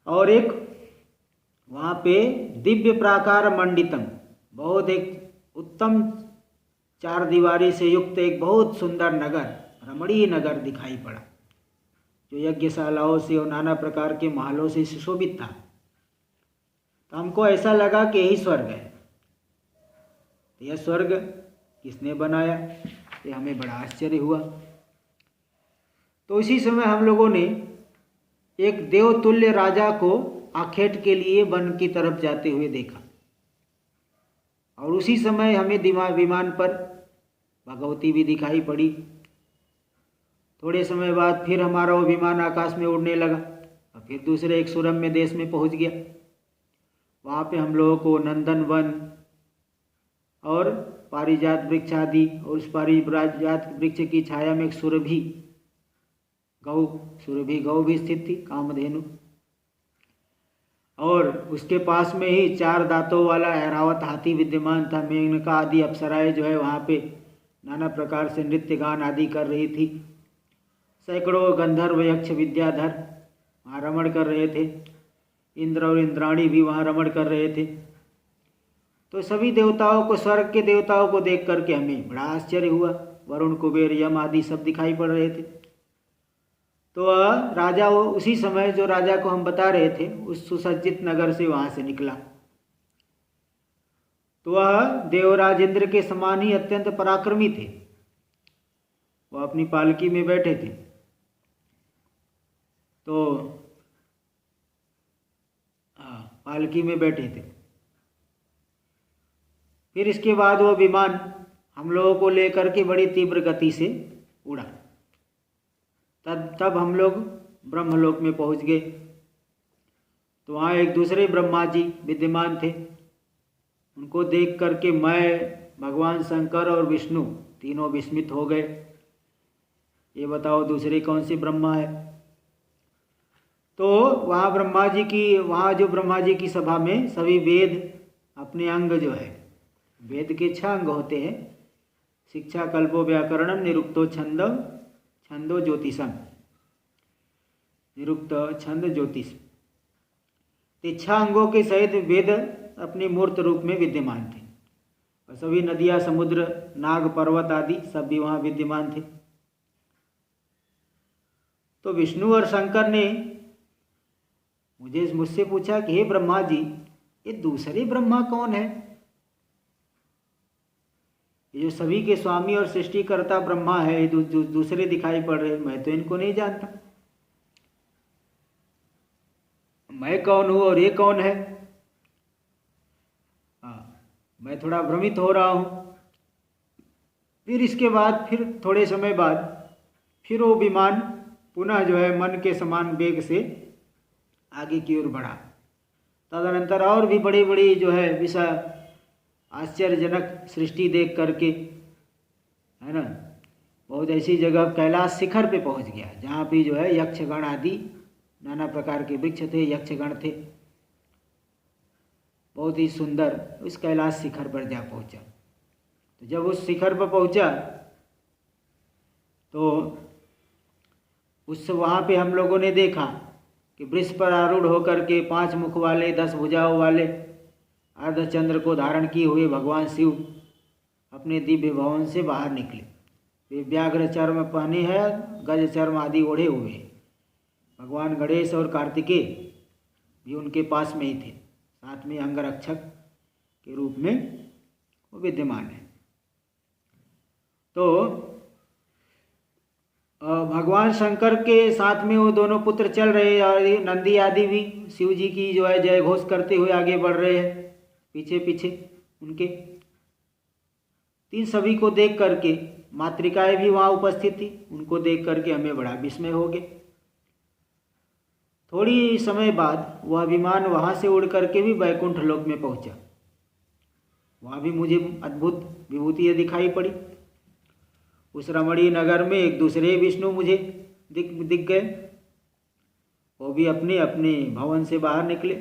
और एक वहाँ पे दिव्य प्राकार मंडितम, बहुत एक उत्तम चार दीवारी से युक्त एक बहुत सुंदर नगर, रमणीय नगर दिखाई पड़ा जो यज्ञशालाओं से और नाना प्रकार के महलों से सुशोभित था। तो हमको ऐसा लगा कि यही स्वर्ग है। तो यह स्वर्ग किसने बनाया, ये हमें बड़ा आश्चर्य हुआ। तो इसी समय हम लोगों ने एक देवतुल्य राजा को आखेट के लिए वन की तरफ जाते हुए देखा। और उसी समय हमें विमान पर भगवती भी दिखाई पड़ी। थोड़े समय बाद फिर हमारा वो विमान आकाश में उड़ने लगा और फिर दूसरे एक सुरम्य देश में पहुंच गया। वहाँ पे हम लोगों को नंदन वन और पारिजात वृक्ष आदि, और उस पारिजात वृक्ष की छाया में एक सुरभि गौ भी स्थित थी, कामधेनु। और उसके पास में ही 4 दांतों वाला ऐरावत हाथी विद्यमान था। मेनका आदि अप्सराएं जो है वहाँ पे नाना प्रकार से नृत्य गान आदि कर रही थी। सैकड़ों गंधर्व यक्ष विद्याधर वहाँ रमण कर रहे थे। इंद्र और इंद्राणी भी वहाँ रमण कर रहे थे। तो सभी देवताओं को, स्वर्ग के देवताओं को देख करके हमें बड़ा आश्चर्य हुआ। वरुण, कुबेर, यम आदि सब दिखाई पड़ रहे थे। तो राजा वो उसी समय जो राजा को हम बता रहे थे उस सुसज्जित नगर से वहाँ से निकला। तो वह देवराज इंद्र के समान ही अत्यंत पराक्रमी थे। वह अपनी पालकी में बैठे थे। तो पालकी में बैठे थे। फिर इसके बाद वो विमान हम लोगों को लेकर के बड़ी तीव्र गति से उड़ा। तब हम लोग ब्रह्मलोक में पहुंच गए। तो वहाँ एक दूसरे ब्रह्मा जी विद्यमान थे। उनको देख करके मैं, भगवान शंकर और विष्णु तीनों विस्मित हो गए। ये बताओ दूसरे कौन सी ब्रह्मा है। तो वहाँ जो ब्रह्मा जी की सभा में सभी वेद अपने अंग जो है, वेद के 6 अंग होते हैं। शिक्षा, कल्पो, व्याकरणम, निरुक्तो, छंदो, ज्योतिषम। निरुक्त, छंद, ज्योतिष, 6 अंगों के सहित वेद अपने मूर्त रूप में विद्यमान थे। और सभी नदियाँ, समुद्र, नाग, पर्वत आदि सब भी वहाँ विद्यमान थे। तो विष्णु और शंकर ने मुझसे पूछा कि हे ब्रह्मा जी, ये दूसरे ब्रह्मा कौन है? ये जो सभी के स्वामी और सृष्टिकर्ता ब्रह्मा है, ये दूसरे दिखाई पड़ रहे, मैं तो इनको नहीं जानता। मैं कौन हूँ और ये कौन है? मैं थोड़ा भ्रमित हो रहा हूँ। फिर इसके बाद फिर थोड़े समय बाद फिर वो विमान पुनः जो है मन के समान वेग से आगे की ओर बढ़ा। तदनंतर और भी बड़ी बड़ी जो है विषय आश्चर्यजनक सृष्टि देख करके, है ना, बहुत ऐसी जगह कैलाश शिखर पे पहुंच गया जहाँ भी जो है यक्षगण आदि नाना प्रकार के वृक्ष थे, यक्षगण थे। बहुत ही सुंदर उस कैलाश शिखर पर जा पहुंचा। तो जब उस शिखर पर पहुंचा तो वहाँ पे हम लोगों ने देखा कि वृक्ष पर आरूढ़ होकर के 5 मुख वाले 10 भुजाओं वाले अर्धचंद्र को धारण किए हुए भगवान शिव अपने दिव्य भवन से बाहर निकले। वे व्याघ्र चर्म पहने हैं, गज चर्म आदि ओढ़े हुए हैं। भगवान गणेश और कार्तिकेय भी उनके पास में ही थे, साथ में अंगरक्षक के रूप में वो विद्यमान है। तो भगवान शंकर के साथ में वो दोनों पुत्र चल रहे और नंदी आदि भी शिव जी की जो है जय घोष करते हुए आगे बढ़ रहे हैं पीछे पीछे उनके। इन सभी को देख करके मातृकाएं भी वहाँ उपस्थित थी, उनको देख करके हमें बड़ा विस्मय हो गया। थोड़ी समय बाद वह विमान वहाँ से उड़ करके भी वैकुंठ लोक में पहुँचा। वहाँ भी मुझे अद्भुत विभूतियाँ दिखाई पड़ी। उस रमणीय नगर में एक दूसरे विष्णु मुझे दिख गए। वो भी अपने अपने भवन से बाहर निकले,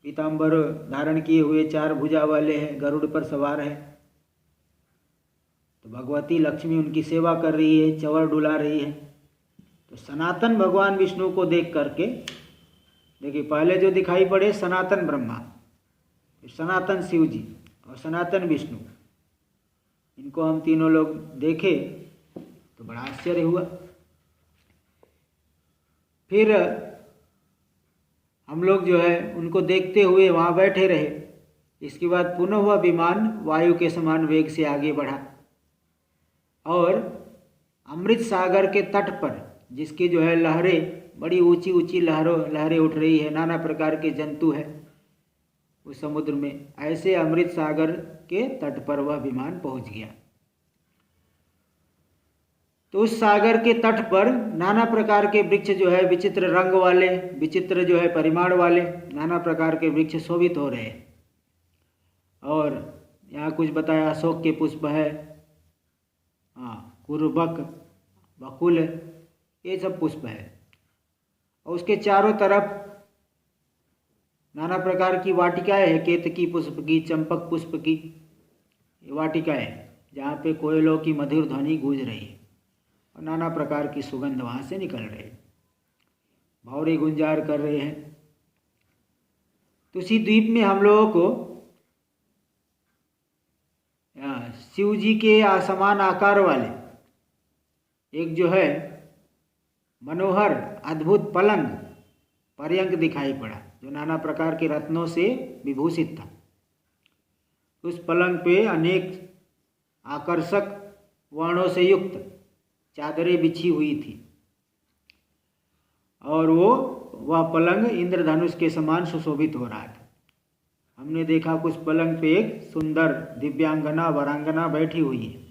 पीताम्बर धारण किए हुए 4 भुजा वाले हैं, गरुड़ पर सवार है। तो भगवती लक्ष्मी उनकी सेवा कर रही है, चंवर डुला रही है। तो सनातन भगवान विष्णु को देख करके देखिए, पहले जो दिखाई पड़े सनातन ब्रह्मा, सनातन शिव जी और सनातन विष्णु, इनको हम तीनों लोग देखे तो बड़ा आश्चर्य हुआ। फिर हम लोग जो है उनको देखते हुए वहाँ बैठे रहे। इसके बाद पुनः वह विमान वायु के समान वेग से आगे बढ़ा और अमृत सागर के तट पर, जिसकी जो है लहरें, बड़ी ऊंची ऊंची लहरें उठ रही है, नाना प्रकार के जंतु है उस समुद्र में, ऐसे अमृत सागर के तट पर वह विमान पहुंच गया। तो उस सागर के तट पर नाना प्रकार के वृक्ष जो है विचित्र रंग वाले, विचित्र जो है परिमाण वाले नाना प्रकार के वृक्ष शोभित हो रहे हैं। और यहाँ कुछ बताया, अशोक के पुष्प है, कुरुबक, बकुल, ये सब पुष्प है। और उसके चारों तरफ नाना प्रकार की वाटिकाएं है, केतकी पुष्प की, चंपक पुष्प की वाटिकाएं, जहाँ पे कोयलों की मधुर ध्वनि गूंज रही है और नाना प्रकार की सुगंध वहाँ से निकल रही है, भौरे गुंजार कर रहे हैं। तो उसी द्वीप में हम लोगों को शिव जी के समान आकार वाले एक जो है मनोहर अद्भुत पलंग पर्यंक दिखाई पड़ा, जो नाना प्रकार के रत्नों से विभूषित था। उस पलंग पे अनेक आकर्षक वर्णों से युक्त चादरें बिछी हुई थी और वह पलंग इंद्रधनुष के समान सुशोभित हो रहा था। हमने देखा कुछ पलंग पे एक सुंदर दिव्यांगना वरांगना बैठी हुई है।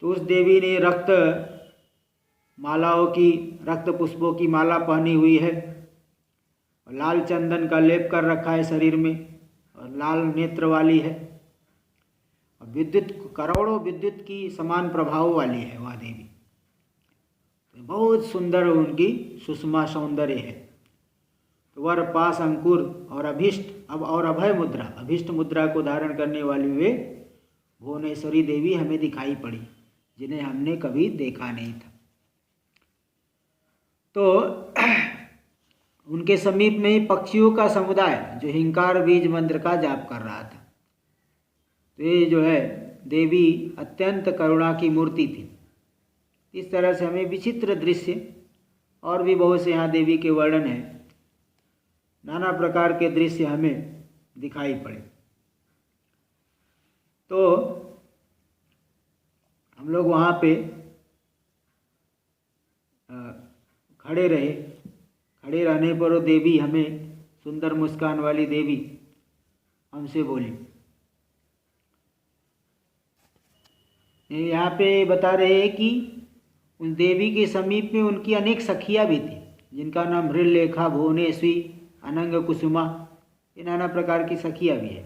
तो उस देवी ने रक्त पुष्पों की माला पहनी हुई है और लाल चंदन का लेप कर रखा है शरीर में और लाल नेत्र वाली है और करोड़ों विद्युत की समान प्रभाव वाली है वह देवी। तो बहुत सुंदर उनकी सुषमा सौंदर्य है। तो वर, पास, अंकुर और अभय मुद्रा, अभिष्ट मुद्रा को धारण करने वाली वे भुवनेश्वरी देवी हमें दिखाई पड़ी, जिन्हें हमने कभी देखा नहीं था। तो उनके समीप में ही पक्षियों का समुदाय जो हिंकार बीज मंत्र का जाप कर रहा था। तो ये जो है देवी अत्यंत करुणा की मूर्ति थी। इस तरह से हमें विचित्र दृश्य और भी बहुत से यहाँ देवी के वर्णन है, नाना प्रकार के दृश्य हमें दिखाई पड़े। तो हम लोग वहाँ पे खड़े रहे। खड़े रहने पर वो देवी हमें, सुंदर मुस्कान वाली देवी हमसे बोली। यहाँ पे बता रहे हैं कि उन देवी के समीप में उनकी अनेक सखियाँ भी थी, जिनका नाम मृलेखा, भुवनेश्वरी, अनंग कुसुमा, ये नाना प्रकार की सखियाँ भी है।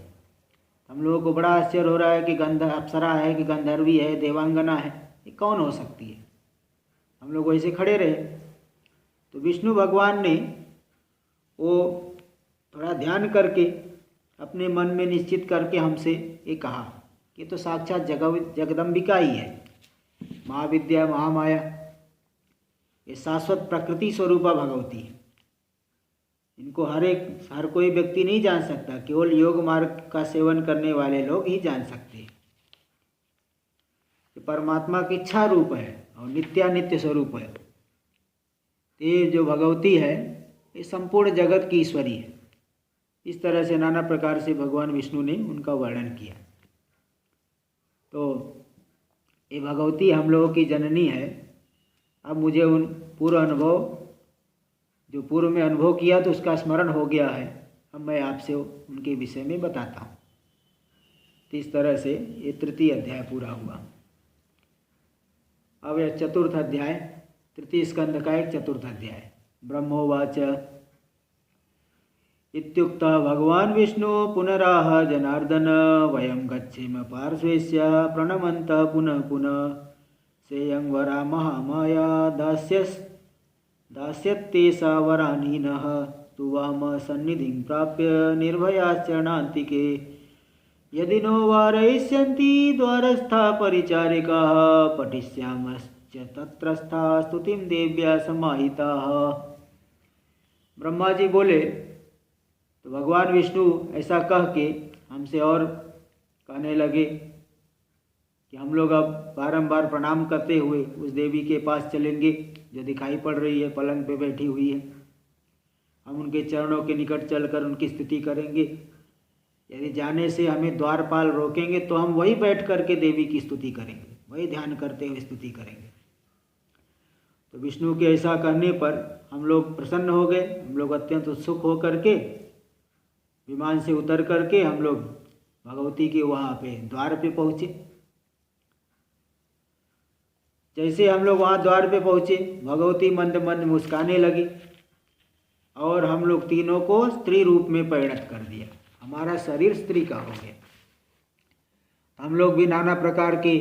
हम लोगों को बड़ा आश्चर्य हो रहा है कि अप्सरा है कि गंधर्वी है, देवांगना है, ये कौन हो सकती है। हम लोग वैसे खड़े रहे। तो विष्णु भगवान ने वो थोड़ा ध्यान करके अपने मन में निश्चित करके हमसे ये कहा कि तो साक्षात जगदम्बिका ही है, महाविद्या महामाया, ये शाश्वत प्रकृति स्वरूपा भगवती है। इनको हर कोई व्यक्ति नहीं जान सकता, केवल योग मार्ग का सेवन करने वाले लोग ही जान सकते हैं। ये परमात्मा की इच्छा रूप है और नित्यानित्य स्वरूप है। ये जो भगवती है ये संपूर्ण जगत की ईश्वरी है। इस तरह से नाना प्रकार से भगवान विष्णु ने उनका वर्णन किया। तो ये भगवती हम लोगों की जननी है। अब मुझे उन पूर्व अनुभव जो पूर्व में अनुभव किया तो उसका स्मरण हो गया है। अब मैं आपसे उनके विषय में बताता हूँ। तो इस तरह से ये तृतीय अध्याय पूरा हुआ। अब यह चतुर्थ अध्याय, तृतीय स्कंध का एक चतुर्थ अध्याय। ब्रह्मोवाच इत्युक्तः भगवान् विष्णु पुनराह जनार्दन वयं गच्छेम पार्श्वेस्य प्रणमन्तः पुनः पुनः सेयं वरा महामाया दास्यत्ते सा वरानीनः तुवाम सन्निधिं प्राप्य निर्भयाश्चरणान्तिके यदि नो वारयिष्यन्ति द्वारस्था परिचारिकाः पठिष्यामश्च तत्रस्था स्तुतिं देव्या समाहिताः। ब्रह्मा जी बोले तो भगवान विष्णु ऐसा कह के हमसे और कहने लगे कि हम लोग अब बारंबार प्रणाम करते हुए उस देवी के पास चलेंगे जो दिखाई पड़ रही है, पलंग पे बैठी हुई है। हम उनके चरणों के निकट चलकर उनकी स्तुति करेंगे। यदि जाने से हमें द्वारपाल रोकेंगे तो हम वही बैठ करके देवी की स्तुति करेंगे, वही ध्यान करते हुए स्तुति करेंगे। तो विष्णु के ऐसा कहने पर हम लोग प्रसन्न हो गए। हम लोग अत्यंत उत्सुक होकर के विमान से उतर करके हम लोग भगवती के वहाँ पे द्वार पे पहुँचे। जैसे हम लोग वहाँ द्वार पे पहुँचे, भगवती मंद मंद मुस्काने लगी और हम लोग तीनों को स्त्री रूप में परिणत कर दिया। हमारा शरीर स्त्री का हो गया। हम लोग भी नाना प्रकार के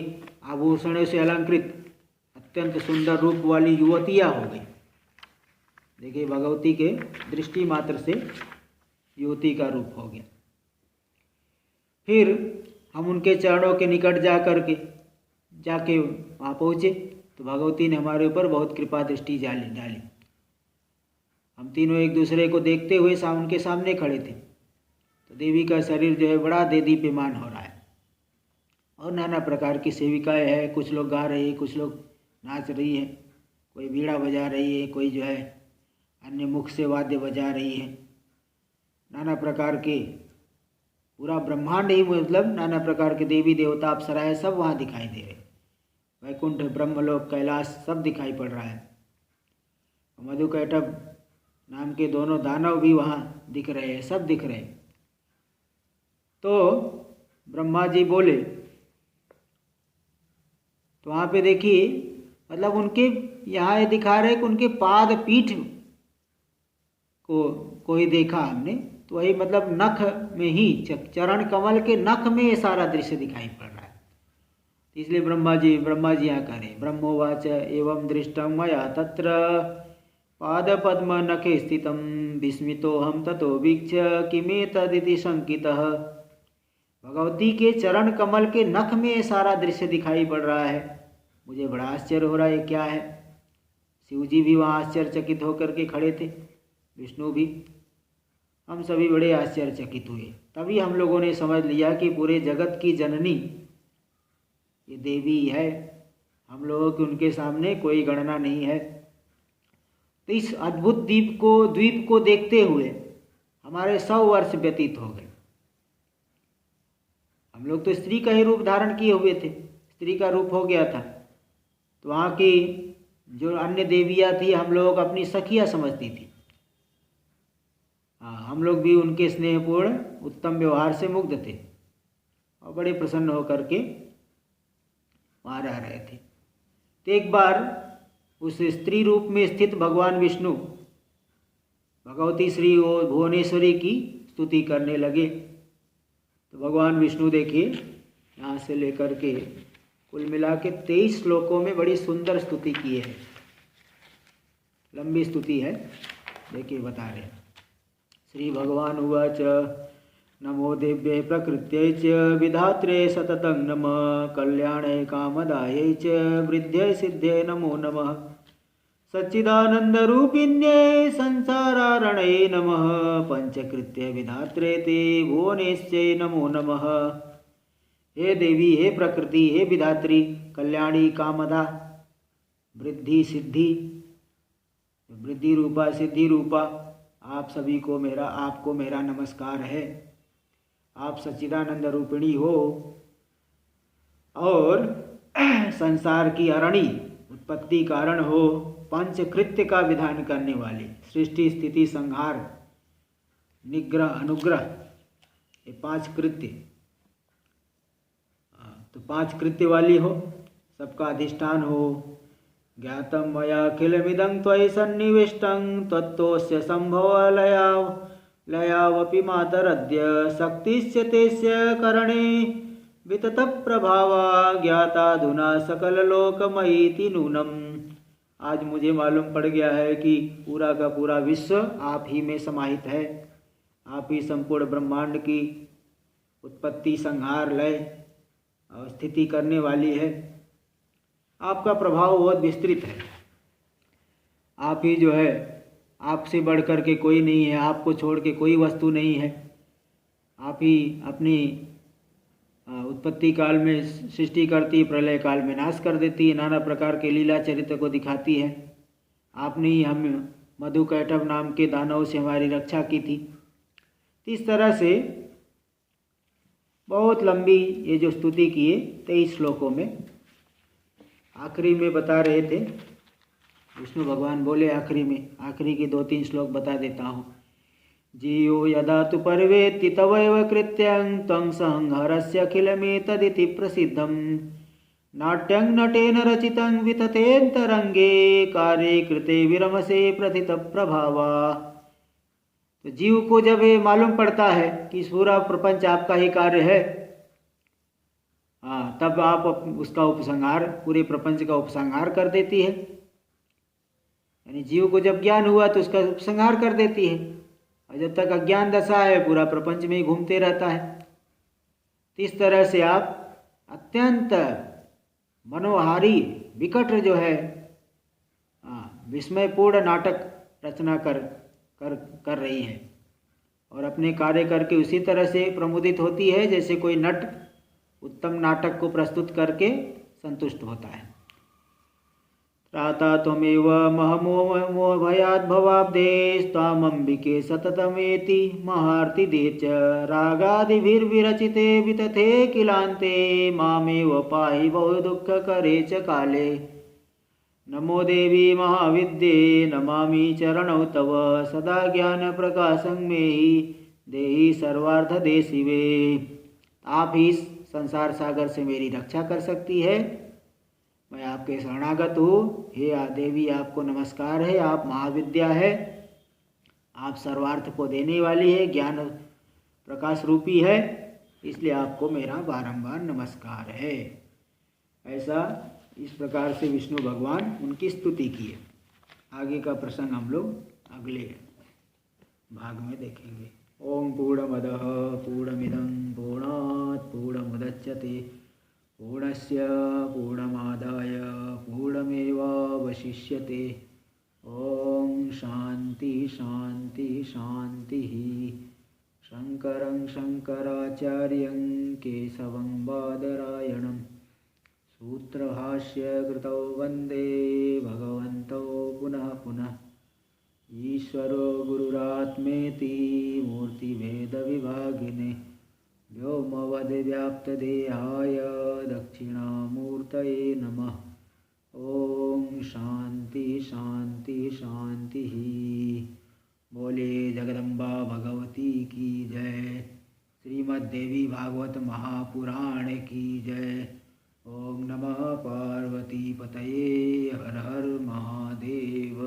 आभूषणों से अलंकृत अत्यंत सुंदर रूप वाली युवतियाँ हो गई। देखिए, भगवती के दृष्टि मात्र से युवती का रूप हो गया। फिर हम उनके चरणों के निकट जाके वहाँ पहुँचे तो भगवती ने हमारे ऊपर बहुत कृपा दृष्टि डाली। हम तीनों एक दूसरे को देखते हुए उनके सामने खड़े थे। तो देवी का शरीर जो है बड़ा देदीप्यमान हो रहा है और नाना प्रकार की सेविकाएं हैं। कुछ लोग गा रही है, कुछ लोग नाच रही है, कोई बीड़ा बजा रही है, कोई जो है अन्य मुख से वाद्य बजा रही है। नाना प्रकार के पूरा ब्रह्मांड ही, मतलब नाना प्रकार के देवी देवता अप्सराएं सब वहाँ दिखाई दे रहे। वैकुंठ, ब्रह्मलोक, कैलाश सब दिखाई पड़ रहा है। मधुकैटभ नाम के दोनों दानव भी वहाँ दिख रहे हैं, सब दिख रहे हैं। तो ब्रह्मा जी बोले तो वहाँ पे देखिए, मतलब उनके यहाँ ये दिखा रहे कि उनके पाद पीठ को ही देखा हमने, तो वही मतलब नख में ही, चरण कमल के नख में ये सारा दृश्य दिखाई पड़ रहा है। इसलिए ब्रह्मा जी यहाँ कह रहे, ब्रह्मोवाच एवं दृष्टं मया तत्र पाद पद्म नखे स्थितं विस्मितोऽहं ततो वीक्ष्य किमेतदिति शंकितः। भगवती के चरण कमल के नख में ये सारा दृश्य दिखाई पड़ रहा है। मुझे बड़ा आश्चर्य हो रहा है, क्या है। शिव जी भी वहाँ आश्चर्यचकित होकर के खड़े थे, विष्णु भी। हम सभी बड़े आश्चर्यचकित हुए। तभी हम लोगों ने समझ लिया कि पूरे जगत की जननी ये देवी है। हम लोगों की उनके सामने कोई गणना नहीं है। तो इस अद्भुत द्वीप को देखते हुए हमारे 100 वर्ष व्यतीत हो गए। हम लोग तो स्त्री का ही रूप धारण किए हुए थे, स्त्री का रूप हो गया था। तो वहाँ की जो अन्य देवियाँ थी हम लोग अपनी सखियाँ समझती थी। हाँ, हम लोग भी उनके स्नेहपूर्ण उत्तम व्यवहार से मुग्ध थे और बड़े प्रसन्न होकर के वहाँ रह रहे थे। तो एक बार उस स्त्री रूप में स्थित भगवान विष्णु भगवती श्री भुवनेश्वरी की स्तुति करने लगे। तो भगवान विष्णु देखिए, यहाँ से लेकर के कुल मिला के 23 श्लोकों में बड़ी सुंदर स्तुति की है। लंबी स्तुति है, देखिए बता रहे हैं। श्रीभगवानुवाच नमो देव्यै प्रकृत्यै च विधात्रे सततं नमः कल्याणे कामदायै च वृद्ध्यै सिद्ध्यै नमो नमः सच्चिदानन्दरूपिण्यै संसारारणये नमः पंचकृत्य विधात्रे ते भुवनेश्यै नमो नमः। हे देवी, हे प्रकृति, हे विधात्री, कल्याणी कामदा, वृद्धि सिद्धि, वृद्धि रूपा सिद्धि रूपा, आप सभी को आपको मेरा नमस्कार है। आप सच्चिदानंद रूपिणी हो और संसार की अरणी उत्पत्ति कारण हो, पंचकृत्य का विधान करने वाले, सृष्टि स्थिति संहार निग्रह अनुग्रह, ये 5 कृत्य, तो 5 कृत्य वाली हो, सबका अधिष्ठान हो। ज्ञातं मया अखिलमिदं त्वयि सन्निविष्टं तत्त्वस्य संभवलयावपि मातरद्य शक्तिश्च तेस्य करणे विततः प्रभावा ज्ञाताधुना सकललोकमयीति नूनम्। आज मुझे मालूम पड़ गया है कि पूरा का पूरा विश्व आप ही में समाहित है। आप ही संपूर्ण ब्रह्मांड की उत्पत्ति संहार लय और स्थिति करने वाली है। आपका प्रभाव बहुत विस्तृत है। आप ही जो है, आपसे बढ़ कर के कोई नहीं है, आपको छोड़ के कोई वस्तु नहीं है। आप ही अपनी उत्पत्ति काल में सृष्टि करती, प्रलय काल में नाश कर देती है, नाना प्रकार के लीला चरित्र को दिखाती है। आपने ही हम मधुकैटभ नाम के दानव से हमारी रक्षा की थी। इस तरह से बहुत लंबी ये जो स्तुति की है 23 श्लोकों में, आखिरी में बता रहे थे विष्णु भगवान बोले आखिरी के 2-3 श्लोक बता देता हूँ। जीयो यदा तु पर्वेत्ति तवैव कृत्यं त्वं संहरस्यखिलमेतदिति प्रसिद्धं नाट्यं नटेन रचितं विततेऽन्तरङ्गे कार्ये कृते विरमसे प्रथित प्रभावा। तो जीव को जब ये मालूम पड़ता है कि पूरा प्रपंच आपका ही कार्य है, तब आप उसका उपसंहार, पूरे प्रपंच का उपसंहार कर देती है। यानी जीव को जब ज्ञान हुआ तो उसका उपसंहार कर देती है, और जब तक अज्ञान दशा है पूरा प्रपंच में ही घूमते रहता है। तो इस तरह से आप अत्यंत मनोहारी विकट जो है विस्मयपूर्ण नाटक रचना कर रही है, और अपने कार्य करके उसी तरह से प्रमुदित होती है जैसे कोई नट उत्तम नाटक को प्रस्तुत करके संतुष्ट होता है। त्राता त्वमेव महमो भयात् भवाब्धेस्त्वामम्बिके सततमेति महार्तिदे च रागादिभिर्विरचिते वितथे किलान्ते मामेव पाहि बहुदुःखकरे च काले। नमो देवी महाविद्ये नमामि चरणौ तव सदा ज्ञानप्रकाशं मेहि देहि सर्वार्थदे शिवे। आप ही संसार सागर से मेरी रक्षा कर सकती है। मैं आपके शरणागत हूँ। हे देवी, आपको नमस्कार है। आप महाविद्या है, आप सर्वार्थ को देने वाली है, ज्ञान प्रकाश रूपी है, इसलिए आपको मेरा बारंबार नमस्कार है। ऐसा इस प्रकार से विष्णु भगवान उनकी स्तुति किए। आगे का प्रसंग हम लोग अगले भाग में देखेंगे। ओम पूर्णमदः पूर्णमिदं पूर्णात् पूर्णमुदच्यते पूर्णस्य पूर्णमादाय पूर्णमेवावशिष्यते। ओम शांति शांति शांति। शंकरं शंकराचार्यं केशवं बादरायणं सूत्रभाष्य कृतौ वंदे भगवन्तौ पुनः पुनः। ईश्वरो गुरुरात्मेति मूर्तिभेदविभागिने व्योमवद्व्याप्तदेहाय दक्षिणामूर्तये नमः। ओम शांति शांति शांति। बोले जगदम्बा भगवती की जय। श्रीमद्देवी भागवत महापुराण की जय। ओम नमः पार्वती पतये। हर हर महादेव।